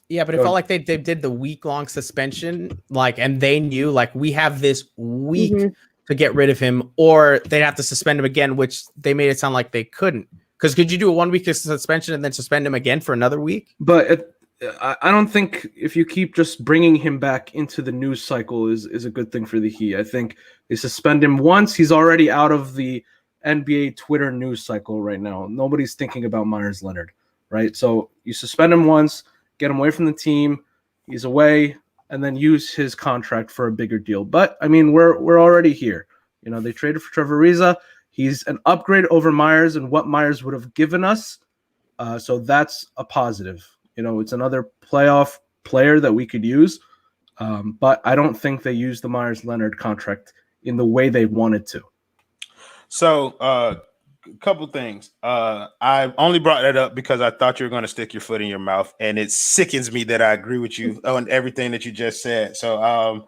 Yeah, but it felt like they did the week-long suspension, and they knew, we have this week to get rid of him, or they'd have to suspend him again, which they made it sound like they couldn't. Because could you do a 1-week suspension and then suspend him again for another week? But I don't think if you keep just bringing him back into the news cycle is a good thing for the Heat. I think they suspend him once. He's already out of the NBA Twitter news cycle right now. Nobody's thinking about Myers Leonard, right? So you suspend him once, get him away from the team. He's away. and then use his contract for a bigger deal. But I mean, we're already here. You know, they traded for Trevor Ariza. He's an upgrade over Myers and what Myers would have given us. So that's a positive. You know, it's another playoff player that we could use. But I don't think they used the Myers-Leonard contract in the way they wanted to. So, a couple things. I only brought that up because I thought you were going to stick your foot in your mouth, and it sickens me that I agree with you on everything that you just said. So,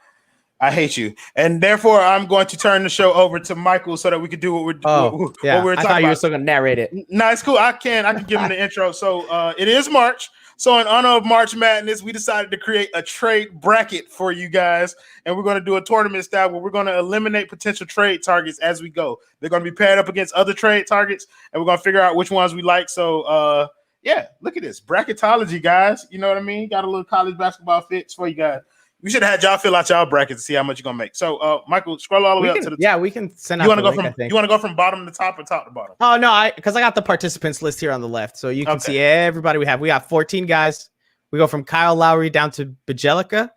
I hate you, and therefore I'm going to turn the show over to Michael so that we could do what we're what we're I talking thought about. you were still gonna narrate it. No, it's cool. I can give him the intro. So it is March. So in honor of March Madness, we decided to create a trade bracket for you guys, and we're going to do a tournament style where we're going to eliminate potential trade targets as we go. They're going to be paired up against other trade targets, and we're going to figure out which ones we like. So yeah, look at this bracketology, guys. You know what I mean? Got a little college basketball fix for you guys. We should have had y'all fill out y'all brackets to see how much you're gonna make. So, Michael, scroll all the way up to the. Yeah, we can send out. You want to go link, from you want to go from bottom to top or top to bottom? Oh no, because I got the participants list here on the left, so you can see everybody we have. We got 14 guys. We go from Kyle Lowry down to Bjelica,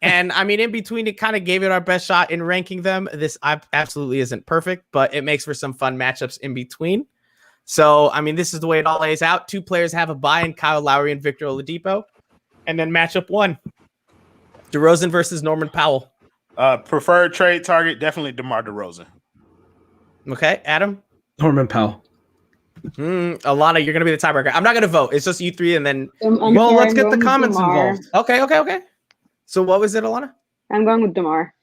and I mean in between, it kind of gave it our best shot in ranking them. This absolutely isn't perfect, but it makes for some fun matchups in between. So, I mean, this is the way it all lays out. Two players have a bye in Kyle Lowry and Victor Oladipo, and then matchup one. DeRozan versus Norman Powell. Preferred trade target, definitely DeMar DeRozan. Okay, Adam? Norman Powell. Allana, you're going to be the tiebreaker. I'm not going to vote. It's just you three, and then... well, let's get the comments involved. Okay. So what was it, Allana? I'm going with DeMar.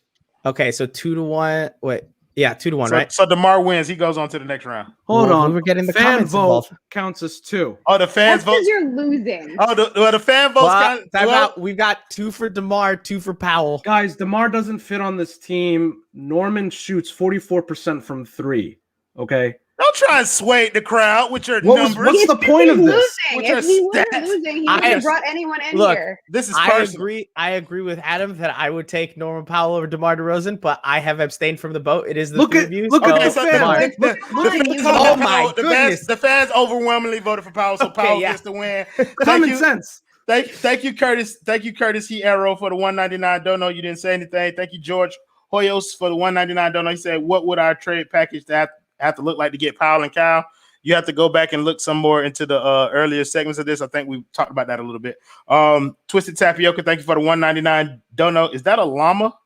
Okay, so 2-1. Wait. Yeah, 2-1, right? So DeMar wins. He goes on to the next round. Hold on. We're getting the fan comments vote involved. counts as 2. Oh, the fans That's vote. because you're losing. Oh, the fan votes. We've got 2 for DeMar, 2 for Powell. Guys, DeMar doesn't fit on this team. Norman shoots 44% from 3. Okay. Don't try and sway the crowd with your What's numbers. the point of this? If he was losing, he wouldn't have brought anyone in here. This is I agree with Adam that I would take Norman Powell over DeMar DeRozan, but I have abstained from the vote. It is the look at reviews. the fans. The fans overwhelmingly voted for Powell, so Powell gets the win. Common sense. Thank you, Curtis. Thank you, Curtis Herro, for the $199. Don't know you didn't say anything. Thank you, George Hoyos, for the $199. Don't know. He said, "What would our trade package have to look like to get Powell and Kyle?" You have to go back and look some more into the earlier segments of this. I think we talked about that a little bit. Twisted Tapioca, thank you for the $199. Don't know, is that a llama?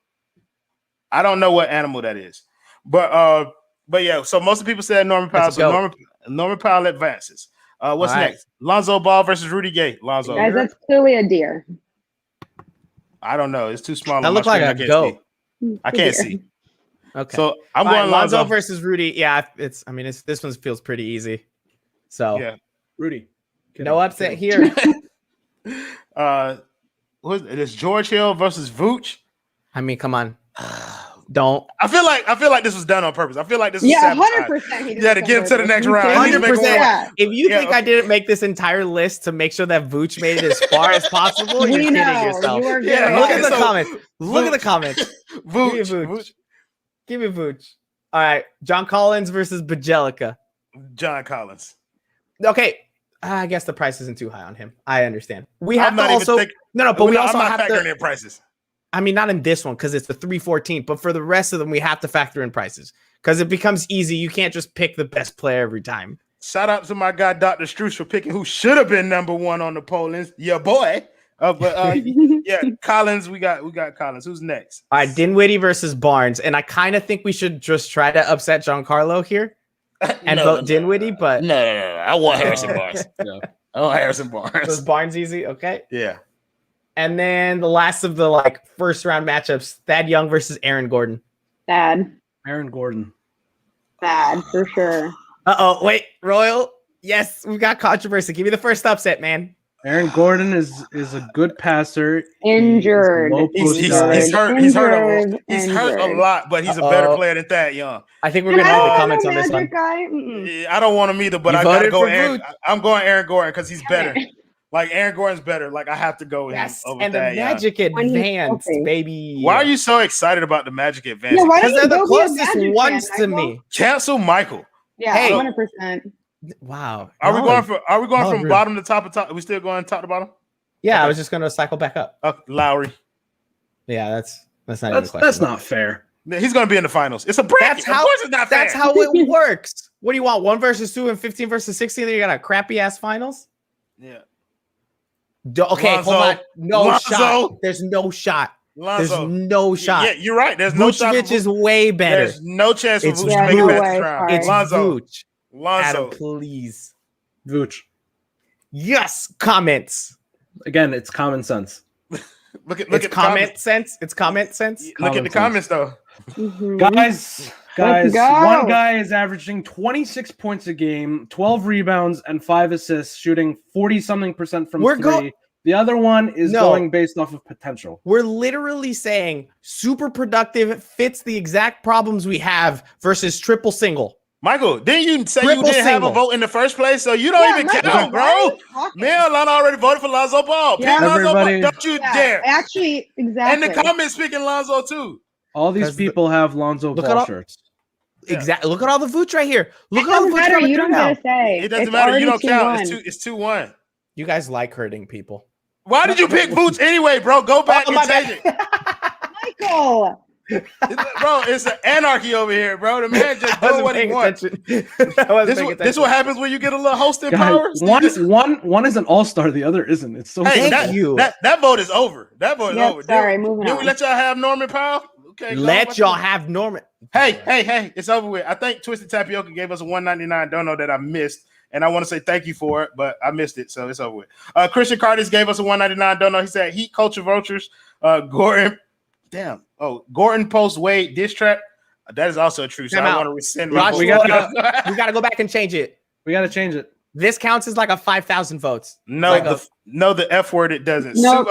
I don't know what animal that is, but yeah. So most of the people said Norman Powell. So Norman Powell advances. What's next? Lonzo Ball versus Rudy Gay. Lonzo, guys, that's clearly a deer. I don't know. It's too small. That looks like a goat. I can't see. Okay. So I'm going Lonzo versus Rudy. Yeah, this one feels pretty easy. So yeah, Rudy. No upset here. It's George Hill versus Vooch. I mean, come on. Don't. I feel like this was done on purpose. I feel like this was 100%. Yeah, to get him to the next round. 100%. If you think I didn't make this entire list to make sure that Vooch made it as far as possible, you're kidding yourself. Look at the comments. Look at the comments. Vooch. Give me Vooch. All right, John Collins versus Bjelica. John Collins. Okay, I guess the price isn't too high on him. I understand. We have to I'm also we also have factoring to in prices. I mean, not in this one because it's the 314, but for the rest of them, we have to factor in prices because it becomes easy. You can't just pick the best player every time. Shout out to my guy Dr. Struce for picking who should have been number 1 on the pollings. Your boy. Yeah, Collins. We got Collins. Who's next? All right, Dinwiddie versus Barnes, and I kind of think we should just try to upset Giancarlo here and vote Dinwiddie. But no. I want Harrison Barnes. I want Harrison Barnes. Was Barnes easy? Okay. Yeah. And then the last of the first round matchups: Thad Young versus Aaron Gordon. Aaron Gordon. Thad for sure. Wait, Royal. Yes, we've got controversy. Give me the first upset, man. Aaron Gordon is a good passer. Injured. He's hurt. He's hurt a lot, but he's a better player than Thad Young. I think we're gonna have the comments on this one. I don't want him either, but I gotta go. I'm going Aaron Gordon because he's better. Aaron Gordon's better. I have to go with him over and the Magic advance, baby. Why are you so excited about the Magic advance? Because they're the closest ones to me. Cancel Michael. Yeah, 100%. Wow. Are we going from bottom to top? Are we still going top to bottom? Yeah, okay. I was just going to cycle back up. Lowry. Yeah, that's not even a question. That's not fair. He's going to be in the finals. It's a bracket. Of course it's not fair. That's how it works. What do you want? 1 versus 2 and 15 versus 16? Then you got a crappy ass finals? Yeah. Okay, Lonzo, hold on. No Lonzo. shot. There's no shot. Lonzo. There's no shot. Yeah, you're right. There's no shot. Vucevic is way better. There's no chance for It's Vucevic to make it no back way, this round. sorry. It's Lonzo. Vooch. Lonzo. Adam, please. Vooch. Yes, comments. Again, it's common sense. Look at It's the comment comments. sense. It's comment sense. Look at the comments though. Mhm. Guys, Let's go. one guy is averaging 26 points a game, 12 rebounds, and 5 assists, shooting 40-something% from three. The other one is going based off of potential. We're literally saying super productive fits the exact problems we have versus triple single. Michael, didn't you say Triple you didn't have single. a vote in the first place? So you don't even Michael, count, why are bro. you talking? Me and Lana already voted for Lonzo Ball. Yeah. Pick Lonzo Ball. Everybody- Don't you Yeah, dare. actually, exactly. And the comments speaking Lonzo too. All these Because people have Lonzo look at Ball all- shirts. Yeah. Exactly. Look at all the Vooch right here. Look It at all the doesn't Vooch matter. coming You through don't now. get to say. It doesn't It's matter. You already don't count. 2-1. It's 2-1. You guys like hurting people. Why did you pick Vooch anyway, bro? Go back Oh, and my change bad. Michael. Bro, it's an anarchy over here, bro. The man just I do wasn't what he paying wants. attention. I wasn't paying This is what happens when you get a little hosting Guys, power. one is an all-star, the other isn't. It's so Hey, Thank you. That vote is over. That vote is Yep, over. sorry, moving Did on. we let y'all have Norman Powell? Okay. go on. Let y'all have Norman. Hey, it's over with. I think Twisted Tapioca gave us a $1.99 dono that I missed, and I want to say thank you for it, but I missed it, so it's over with. Christian Cardis gave us a $1.99 dono. He said Heat culture vultures. Gordon post Wade diss track. That is also true. So Time I out. want to rescind my Raj, vote. we gotta go back and change it. We got to change it. This counts as like a 5,000 votes. No, Like the F word it doesn't. Nope.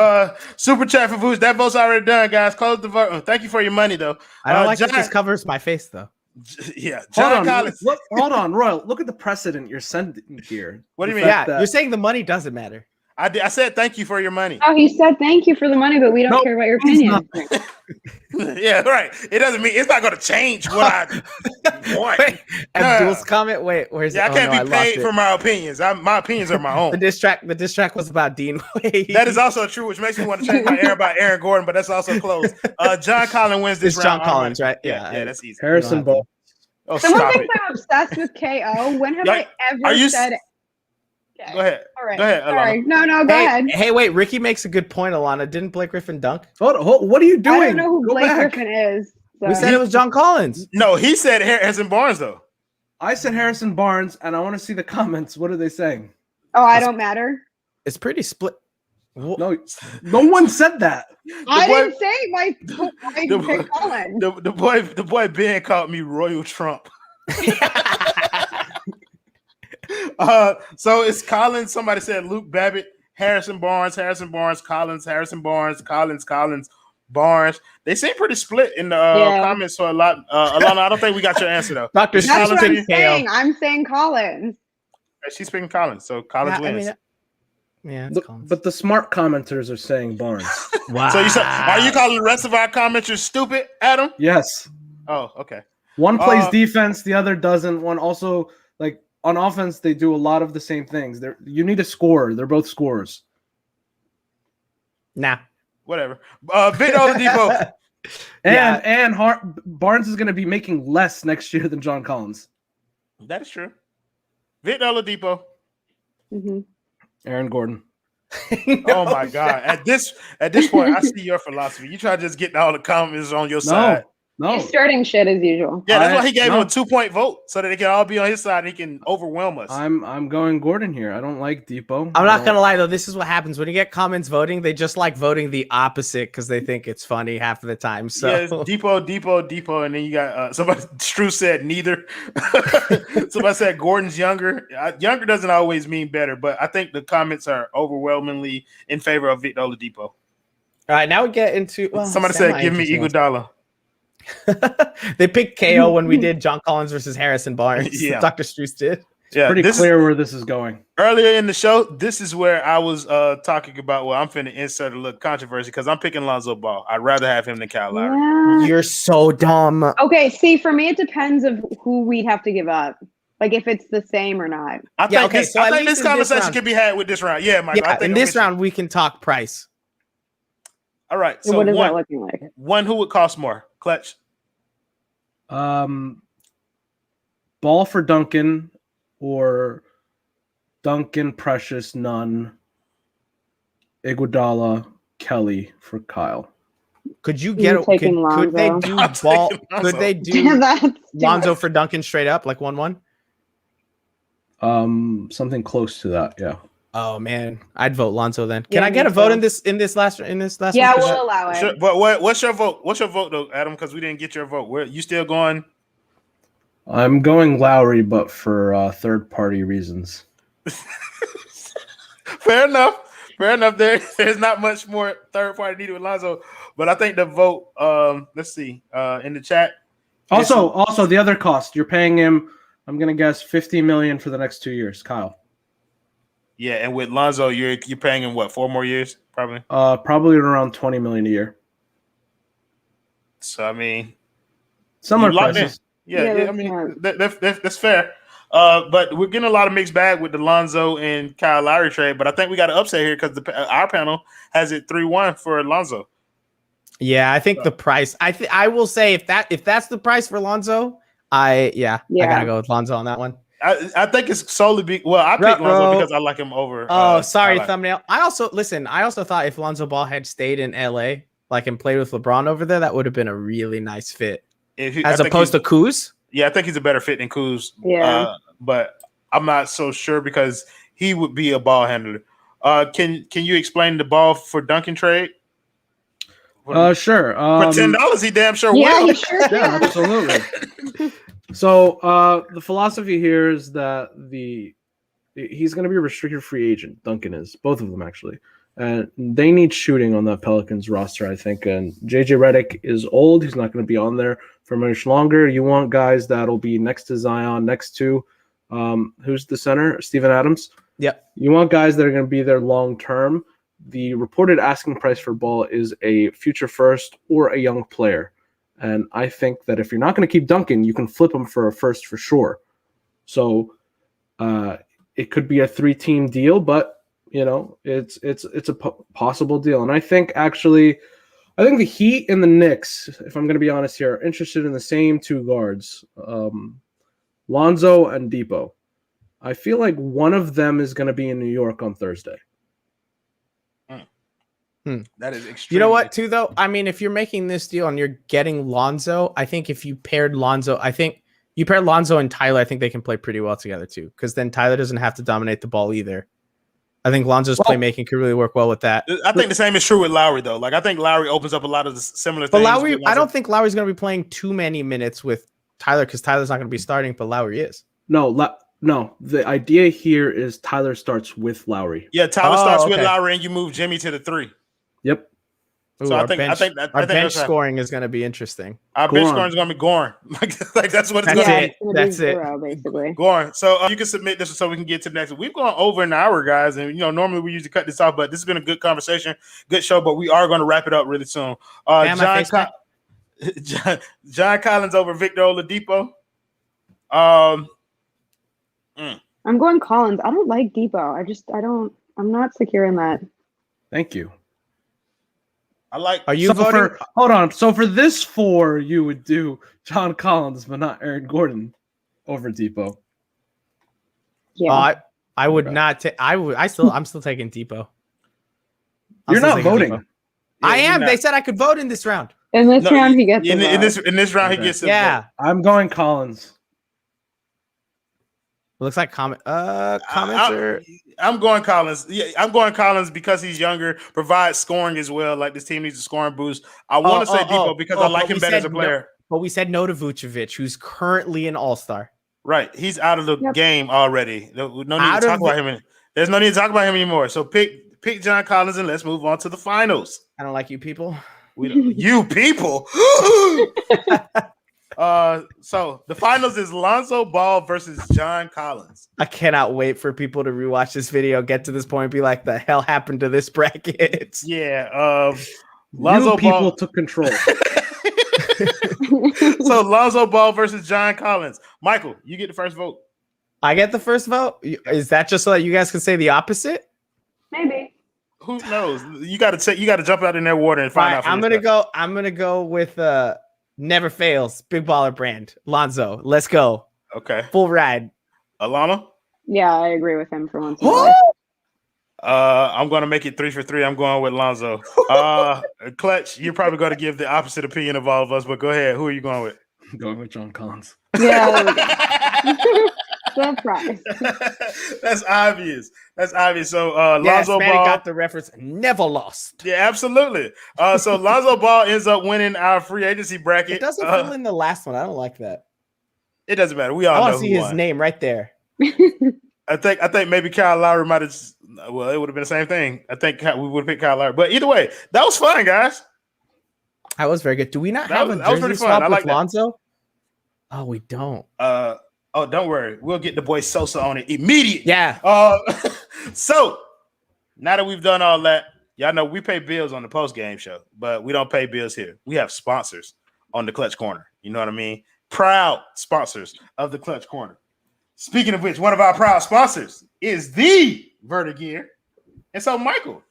Super chat for Vooch. That vote's already done, guys. Close the vote. Thank you for your money, though. I don't like John, that this covers my face though. Yeah, John Hold on, Collins. hold on, Royal. Look at the precedent you're sending here. What do you The mean? fact Yeah, that- you're saying the money doesn't matter. I said thank you for your money. Oh, he said thank you for the money, but we don't Nope, care about your he's opinion. Yeah, right. It doesn't mean it's not going to change what I want. Wait, Abdul's comment. Wait, where's Yeah, it? I can't I be lost paid it. for my opinions. My opinions are my The own. diss track was about Dean Wade. That is also true, which makes me want to change my air about Aaron Gordon, but that's also close. John Collins wins this It's John round. Collins, right? Yeah, that's easy. Harrison Ball. Oh, Someone stop thinks it. I'm obsessed with KO. When have Yeah, I ever are you said? Okay. Go ahead. All right. Go ahead, Sorry. Alana. No, go ahead. Hey, wait. Ricky makes a good point, Alana. Didn't Blake Griffin dunk? Hold, what are you doing? I don't know who Go Blake back. Griffin is. So. We said it was John Collins. No, he said Harrison Barnes, though. I said Harrison Barnes, and I want to see the comments. What are they saying? Oh, I don't matter. It's pretty split. No one said that. I boy- didn't say my the boy- pick Colin. The boy Ben called me Royal Trump. So it's Collins. Somebody said Luke Babbitt, Harrison Barnes, Collins, Harrison Barnes, Collins, Barnes. They seem pretty split in the comments. So a lot. Alana, I don't think we got your answer though. Dr. Is That's Collins what I'm in- saying. I'm saying Collins. She's picking Collins, so Collins wins. Yeah, it's Look, Collins. but the smart commenters are saying Barnes. Wow. So are you calling the rest of our commenters stupid, Adam? Yes. Oh, okay. One plays defense, the other doesn't. One also, like, on offense, they do a lot of the same things. You need a scorer. They're both scorers. Nah. Whatever. Vic Oladipo. And Barnes is going to be making less next year than John Collins. That is true. Vic Oladipo. Mm-hmm. Aaron Gordon. Oh my God! At this point, I see your philosophy. You try to just get all the comments on your side. No. He's starting shit as usual. Yeah, that's why he gave him a 2-point vote so that they can all be on his side and he can overwhelm us. I'm going Gordon here. I don't like Depot. I'm not gonna lie though. This is what happens when you get comments voting. They just like voting the opposite because they think it's funny half of the time. So yeah, it's Depot, and then you got somebody. Strew said neither. Somebody said Gordon's younger. Younger doesn't always mean better, but I think the comments are overwhelmingly in favor of Victor Oladipo. all right, now we get into Somebody said, "Give me Iguodala." They picked KO when we did John Collins versus Harrison Barnes. Yeah. Dr. Struce did. Yeah, Pretty clear where this is going. Earlier in the show, this is where I was talking about. Well, I'm finna insert a little controversy because I'm picking Lonzo Ball. I'd rather have him than Kyle Lowry. Yeah. You're so dumb. Okay, see, for me, it depends of who we'd have to give up. Like if it's the same or not. I think this, so I at think least this in conversation round- can be had with this round. Yeah, Michael. I Yeah, think in this round we can talk price. All right. So So what is that one, looking like? who would cost more? Clutch. Ball for Duncan or Duncan, Precious, Nunn, Iguodala, Kelly for Kyle. Could you You get? taking Could they Lonzo? do I'm ball? taking Lonzo. Could they do That's too Lonzo much. for Duncan straight up like 1-1? Something close to that, yeah. Oh man, I'd vote Lonzo then. Can Yeah, I get me a vote too. in this last Yeah, one? we'll allow it. Sure, but what's your vote? What's your vote though, Adam? Because we didn't get your vote. Where you still going? I'm going Lowry, but for third-party reasons. Fair enough. There's not much more third party needed with Lonzo, but I think the vote. Let's see. In the chat. Also, the other cost. You're paying him, I'm gonna guess, $50 million for the next 2 years, Kyle. Yeah, and with Lonzo, you're paying him what, 4 more years, probably. Probably around $20 million a year. So I mean, Similar you locked in. prices. Yeah, I mean that's fair. But we're getting a lot of mixed bag with the Lonzo and Kyle Lowry trade. But I think we got an upset here because our panel has it 3-1 for Lonzo. Yeah, I think the price. I will say if that's the price for Lonzo, I gotta go with Lonzo on that one. I think it's solely I picked Lonzo because I like him over. Sorry, thumbnail. I also thought if Lonzo Ball had stayed in LA, like and played with LeBron over there, that would have been a really nice fit. As opposed to Kuz. Yeah, I think he's a better fit than Kuz. Yeah. But I'm not so sure because he would be a ball handler. Can you explain the ball for Duncan trade? Sure. For $10, he damn sure Yeah, will. you sure Yeah, can. absolutely. So the philosophy here is that he's going to be a restricted free agent. Duncan is, both of them actually, and they need shooting on that Pelicans roster, I think. And JJ Redick is old; he's not going to be on there for much longer. You want guys that'll be next to Zion, next to who's the center, Steven Adams. Yep. You want guys that are going to be there long term. The reported asking price for Ball is a future first or a young player. And I think that if you're not going to keep Duncan, you can flip him for a first for sure. So it could be a 3-team deal, but it's a possible deal. And I think the Heat and the Knicks, if I'm going to be honest here, are interested in the same two guards, Lonzo and Depot. I feel like one of them is going to be in New York on Thursday. That is extreme. You know what, too, though? I mean, if you're making this deal and you're getting Lonzo, I think if you paired Lonzo, and Tyler, I think they can play pretty well together, too, because then Tyler doesn't have to dominate the ball either. I think Lonzo's playmaking could really work well with that. I think the same is true with Lowry, though. Like, I think Lowry opens up a lot of the similar but things. But Lowry, I don't think Lowry's going to be playing too many minutes with Tyler because Tyler's not going to be starting, but Lowry is. No, the idea here is Tyler starts with Lowry. Yeah, Tyler starts with Lowry, and you move Jimmy to the 3. Yep. So I think our bench scoring is going to be interesting. Our bench scoring is going to be Goran. like that's what it's going to be. That's it. Basically. Goran. So you can submit this so we can get to the next one. We've gone over an hour, guys, and normally we usually cut this off, but this has been a good conversation, good show. But we are going to wrap it up really soon. John Collins over Victor Oladipo. I'm going Collins. I don't like Depot. I'm not secure in that. Thank you. Are you voting? Hold on. So for this 4, you would do John Collins, but not Aaron Gordon over Depot. Yeah. I would not take. I'm still taking Depot. You're not voting. Depot. I am. They said I could vote in this round. In this round, he gets in this round. He gets. Yeah. Vote. I'm going Collins. Looks like comments are. I'm going Collins. Yeah, I'm going Collins because he's younger, provides scoring as well. Like this team needs a scoring boost. I want to say Depot because I like him better as a player. But we said no to Vucevic, who's currently an all-star. Right, he's out of the game already. No need to talk about him. There's no need to talk about him anymore. So pick John Collins and let's move on to the finals. I don't like you people. You people. So the finals is Lonzo Ball versus John Collins. I cannot wait for people to rewatch this video, get to this point, and be like, "The hell happened to this bracket?" Yeah, Lonzo people Ball took control. So Lonzo Ball versus John Collins. Michael, you get the first vote. I get the first vote. Is that just so that you guys can say the opposite? Maybe. Who knows? You got to jump out in that water and find out. I'm gonna go with never fails, big baller brand, Lonzo. Let's go. Okay. Full ride. Alana? Yeah, I agree with him for once in a while. I'm gonna make it 3 for 3. I'm going with Lonzo. Clutch, you're probably gonna give the opposite opinion of all of us, but go ahead. Who are you going with? I'm going with John Collins. Yeah, there we go. Surprise. That's obvious. So Lonzo Lonzo Ball got the reference. Never lost. Yeah, absolutely. So Lonzo Ball ends up winning our free agency bracket. It doesn't fill in the last one. I don't like that. It doesn't matter. We all I know want to see who his won. name right there. I think maybe Kyle Lowry might have. Well, it would have been the same thing. I think we would have picked Kyle Lowry, but either way, that was fun, guys. That was very good. Do we not That have was a pretty jersey fun. swap I like with Lonzo? Oh, we don't. Don't worry. We'll get the boy Sosa on it immediately. Yeah. So now that we've done all that, y'all know we pay bills on the post-game show, but we don't pay bills here. We have sponsors on the Clutch Corner. You know what I mean? Proud sponsors of the Clutch Corner. Speaking of which, one of our proud sponsors is the Vertigear. And so, Michael,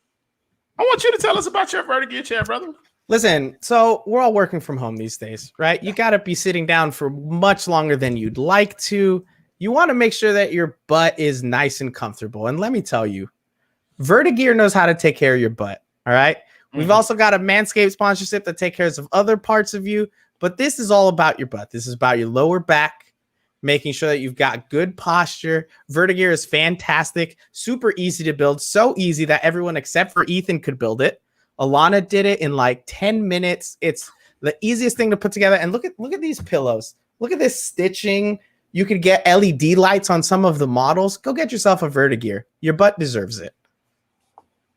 I want you to tell us about your Vertigear chair, brother. Listen, so we're all working from home these days, right? You got to be sitting down for much longer than you'd like to. You want to make sure that your butt is nice and comfortable. And let me tell you, Vertigear knows how to take care of your butt, all right? We've also got a Manscaped sponsorship that takes care of other parts of you, but this is all about your butt. This is about your lower back, making sure that you've got good posture. Vertigear is fantastic, super easy to build, so easy that everyone except for Ethan could build it. Allana did it in like 10 minutes. It's the easiest thing to put together. And look at these pillows. Look at this stitching. You could get LED lights on some of the models. Go get yourself a Vertigear. Your butt deserves it.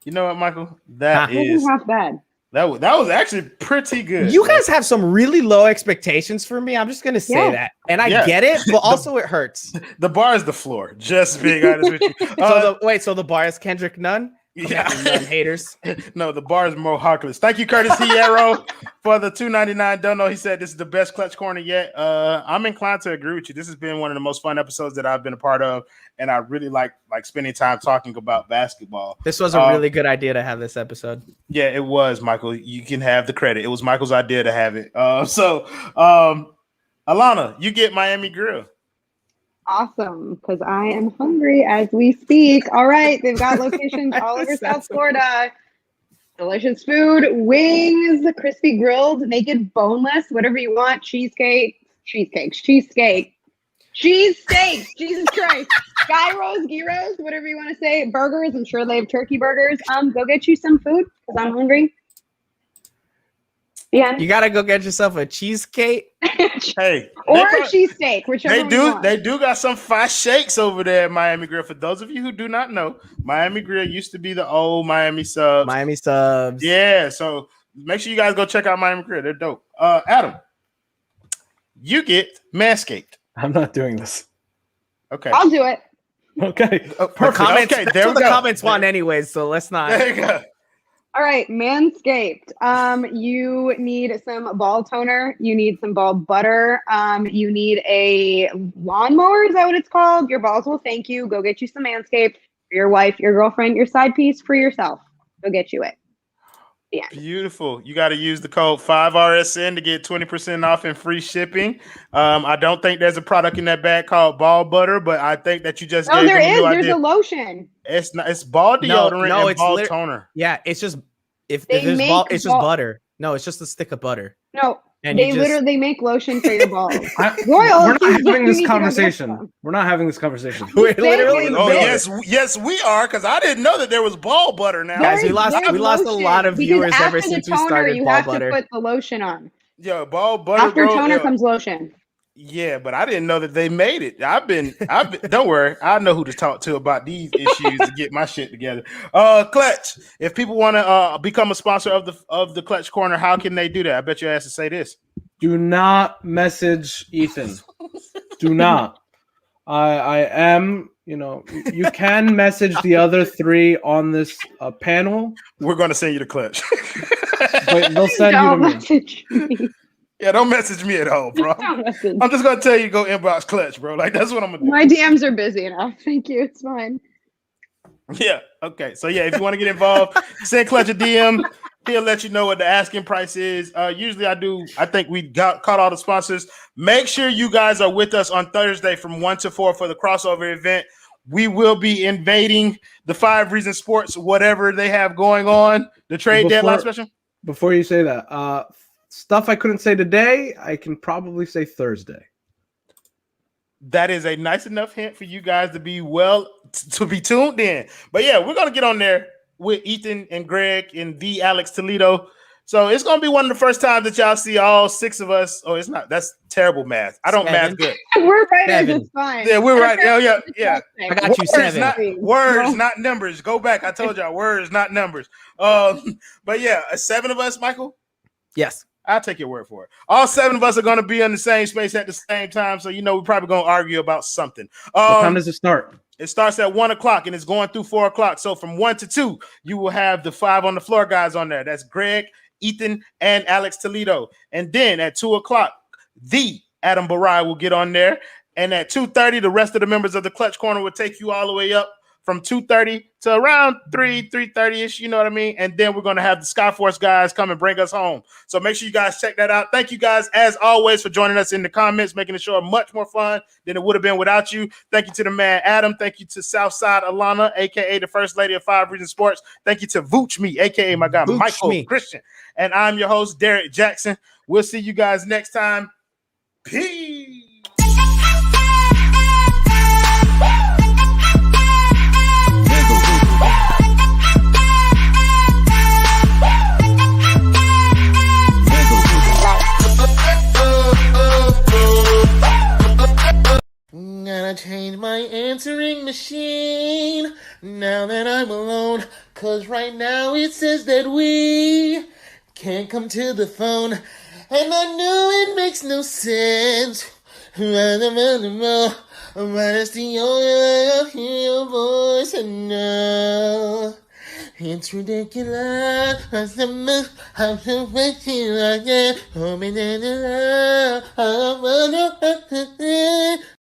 You know what, Michael? That is half bad. That was actually pretty good. You guys have some really low expectations for me. I'm just gonna say that, and I get it, but also it hurts. The bar is the floor. Just being honest with you. So the bar is Kendrick Nunn. Yeah, Nunn haters. No, the bar is Moe Harkless. Thank you, Curtis Herro, for the $2.99. Don't know. He said this is the best Clutch Corner yet. I'm inclined to agree with you. This has been one of the most fun episodes that I've been a part of, and I really like spending time talking about basketball. This was a really good idea to have this episode. Yeah, it was, Michael. You can have the credit. It was Michael's idea to have it. Allana, you get Miami Grill. Awesome, because I am hungry as we speak. All right, they've got locations all over South Florida. Delicious food, wings, crispy grilled, naked, boneless, whatever you want. Cheesesteak, Jesus Christ. Gyros, gyros, whatever you want to say. Burgers, I'm sure they have turkey burgers. Go get you some food because I'm hungry. Yeah, you gotta go get yourself a cheesecake. Hey, or a cheesesteak, whichever they do got some fire shakes over there at Miami Grill. For those of you who do not know, Miami Grill used to be the old Miami Subs. Yeah, so make sure you guys go check out Miami Grill. They're dope. Adam, you get Manscaped. I'm not doing this. Okay, I'll do it. Okay, perfect. Comments, okay, there we go. Comments want anyways, so let's not. There you go. All right, Manscaped. You need some ball toner. You need some ball butter. You need a lawnmower. Is that what it's called? Your balls will thank you. Go get you some Manscaped for your wife, your girlfriend, your side piece, for yourself. Go get you it. Yeah. Beautiful. You got to use the code 5RSN to get 20% off and free shipping. I don't think there's a product in that bag called ball butter, but I think that you just gave there them is. a new There's idea. a lotion. It's not. It's ball deodorant and ball toner. Yeah, it's just if there's ball, it's just butter. No, it's just a stick of butter. No, and they literally make lotion for your balls. We're not having this conversation. We're not having this conversation. We're literally. Oh yes, we are, because I didn't know that there was ball butter now. Guys, we lost a lot of viewers ever since we started ball butter. You have to put the lotion on. Yo, ball butter. After toner comes lotion. Yeah, but I didn't know that they made it. I've been don't worry, I know who to talk to about these issues to get my shit together. Clutch, if people want to become a sponsor of the Clutch Corner, how can they do that? I bet your ass to say this. Do not message Ethan. Do not. I am, you can message the other three on this panel. We're going to send you the Clutch. But they'll send you to me. Yeah, don't message me at all, bro. I'm just gonna tell you to go inbox Clutch, bro. Like, that's what I'm gonna do. My DMs are busy enough. Thank you. It's fine. Yeah. Okay. So yeah, if you want to get involved, send Clutch a DM. He'll let you know what the asking price is. Usually I think we caught all the sponsors. Make sure you guys are with us on Thursday from 1 to 4 for the crossover event. We will be invading the 5 Reasons Sports, whatever they have going on. The trade deadline special. Before you say that, stuff I couldn't say today, I can probably say Thursday. That is a nice enough hint for you guys to be to be tuned in. But yeah, we're gonna get on there with Ethan and Greg and the Alex Toledo. So it's gonna be one of the first times that y'all see all 6 of us. Oh, it's not. That's terrible math. I don't math good. We're writers. It's fine. Yeah, we're right. Yeah. I got you 7. Words, not numbers. Go back. I told y'all words, not numbers. But yeah, 7 of us, Michael. Yes. I'll take your word for it. All 7 of us are going to be in the same space at the same time. So, we're probably going to argue about something. What time does it start? It starts at 1 o'clock and it's going through 4 o'clock. So from 1 to 2, you will have the 5 on the floor guys on there. That's Greg, Ethan, and Alex Toledo. And then at 2 o'clock, the Adam Barai will get on there. And at 2:30, the rest of the members of the Clutch Corner will take you all the way up from 2:30 to around 3:30-ish, you know what I mean? And then we're going to have the Skyforce guys come and bring us home. So make sure you guys check that out. Thank you guys, as always, for joining us in the comments, making the show much more fun than it would have been without you. Thank you to the man, Adam. Thank you to Southside Allana, a.k.a. the First Lady of 5 Reasons Sports. Thank you to Vooch Me, a.k.a. my guy, Michael Christian. And I'm your host, Derek Jackson. We'll see you guys next time. Peace. Gotta change my answering machine now that I'm alone, 'cause right now it says that we can't come to the phone, and I know it makes no sense. But it's the only way I hear your voice, and now it's ridiculous. I'm so like that.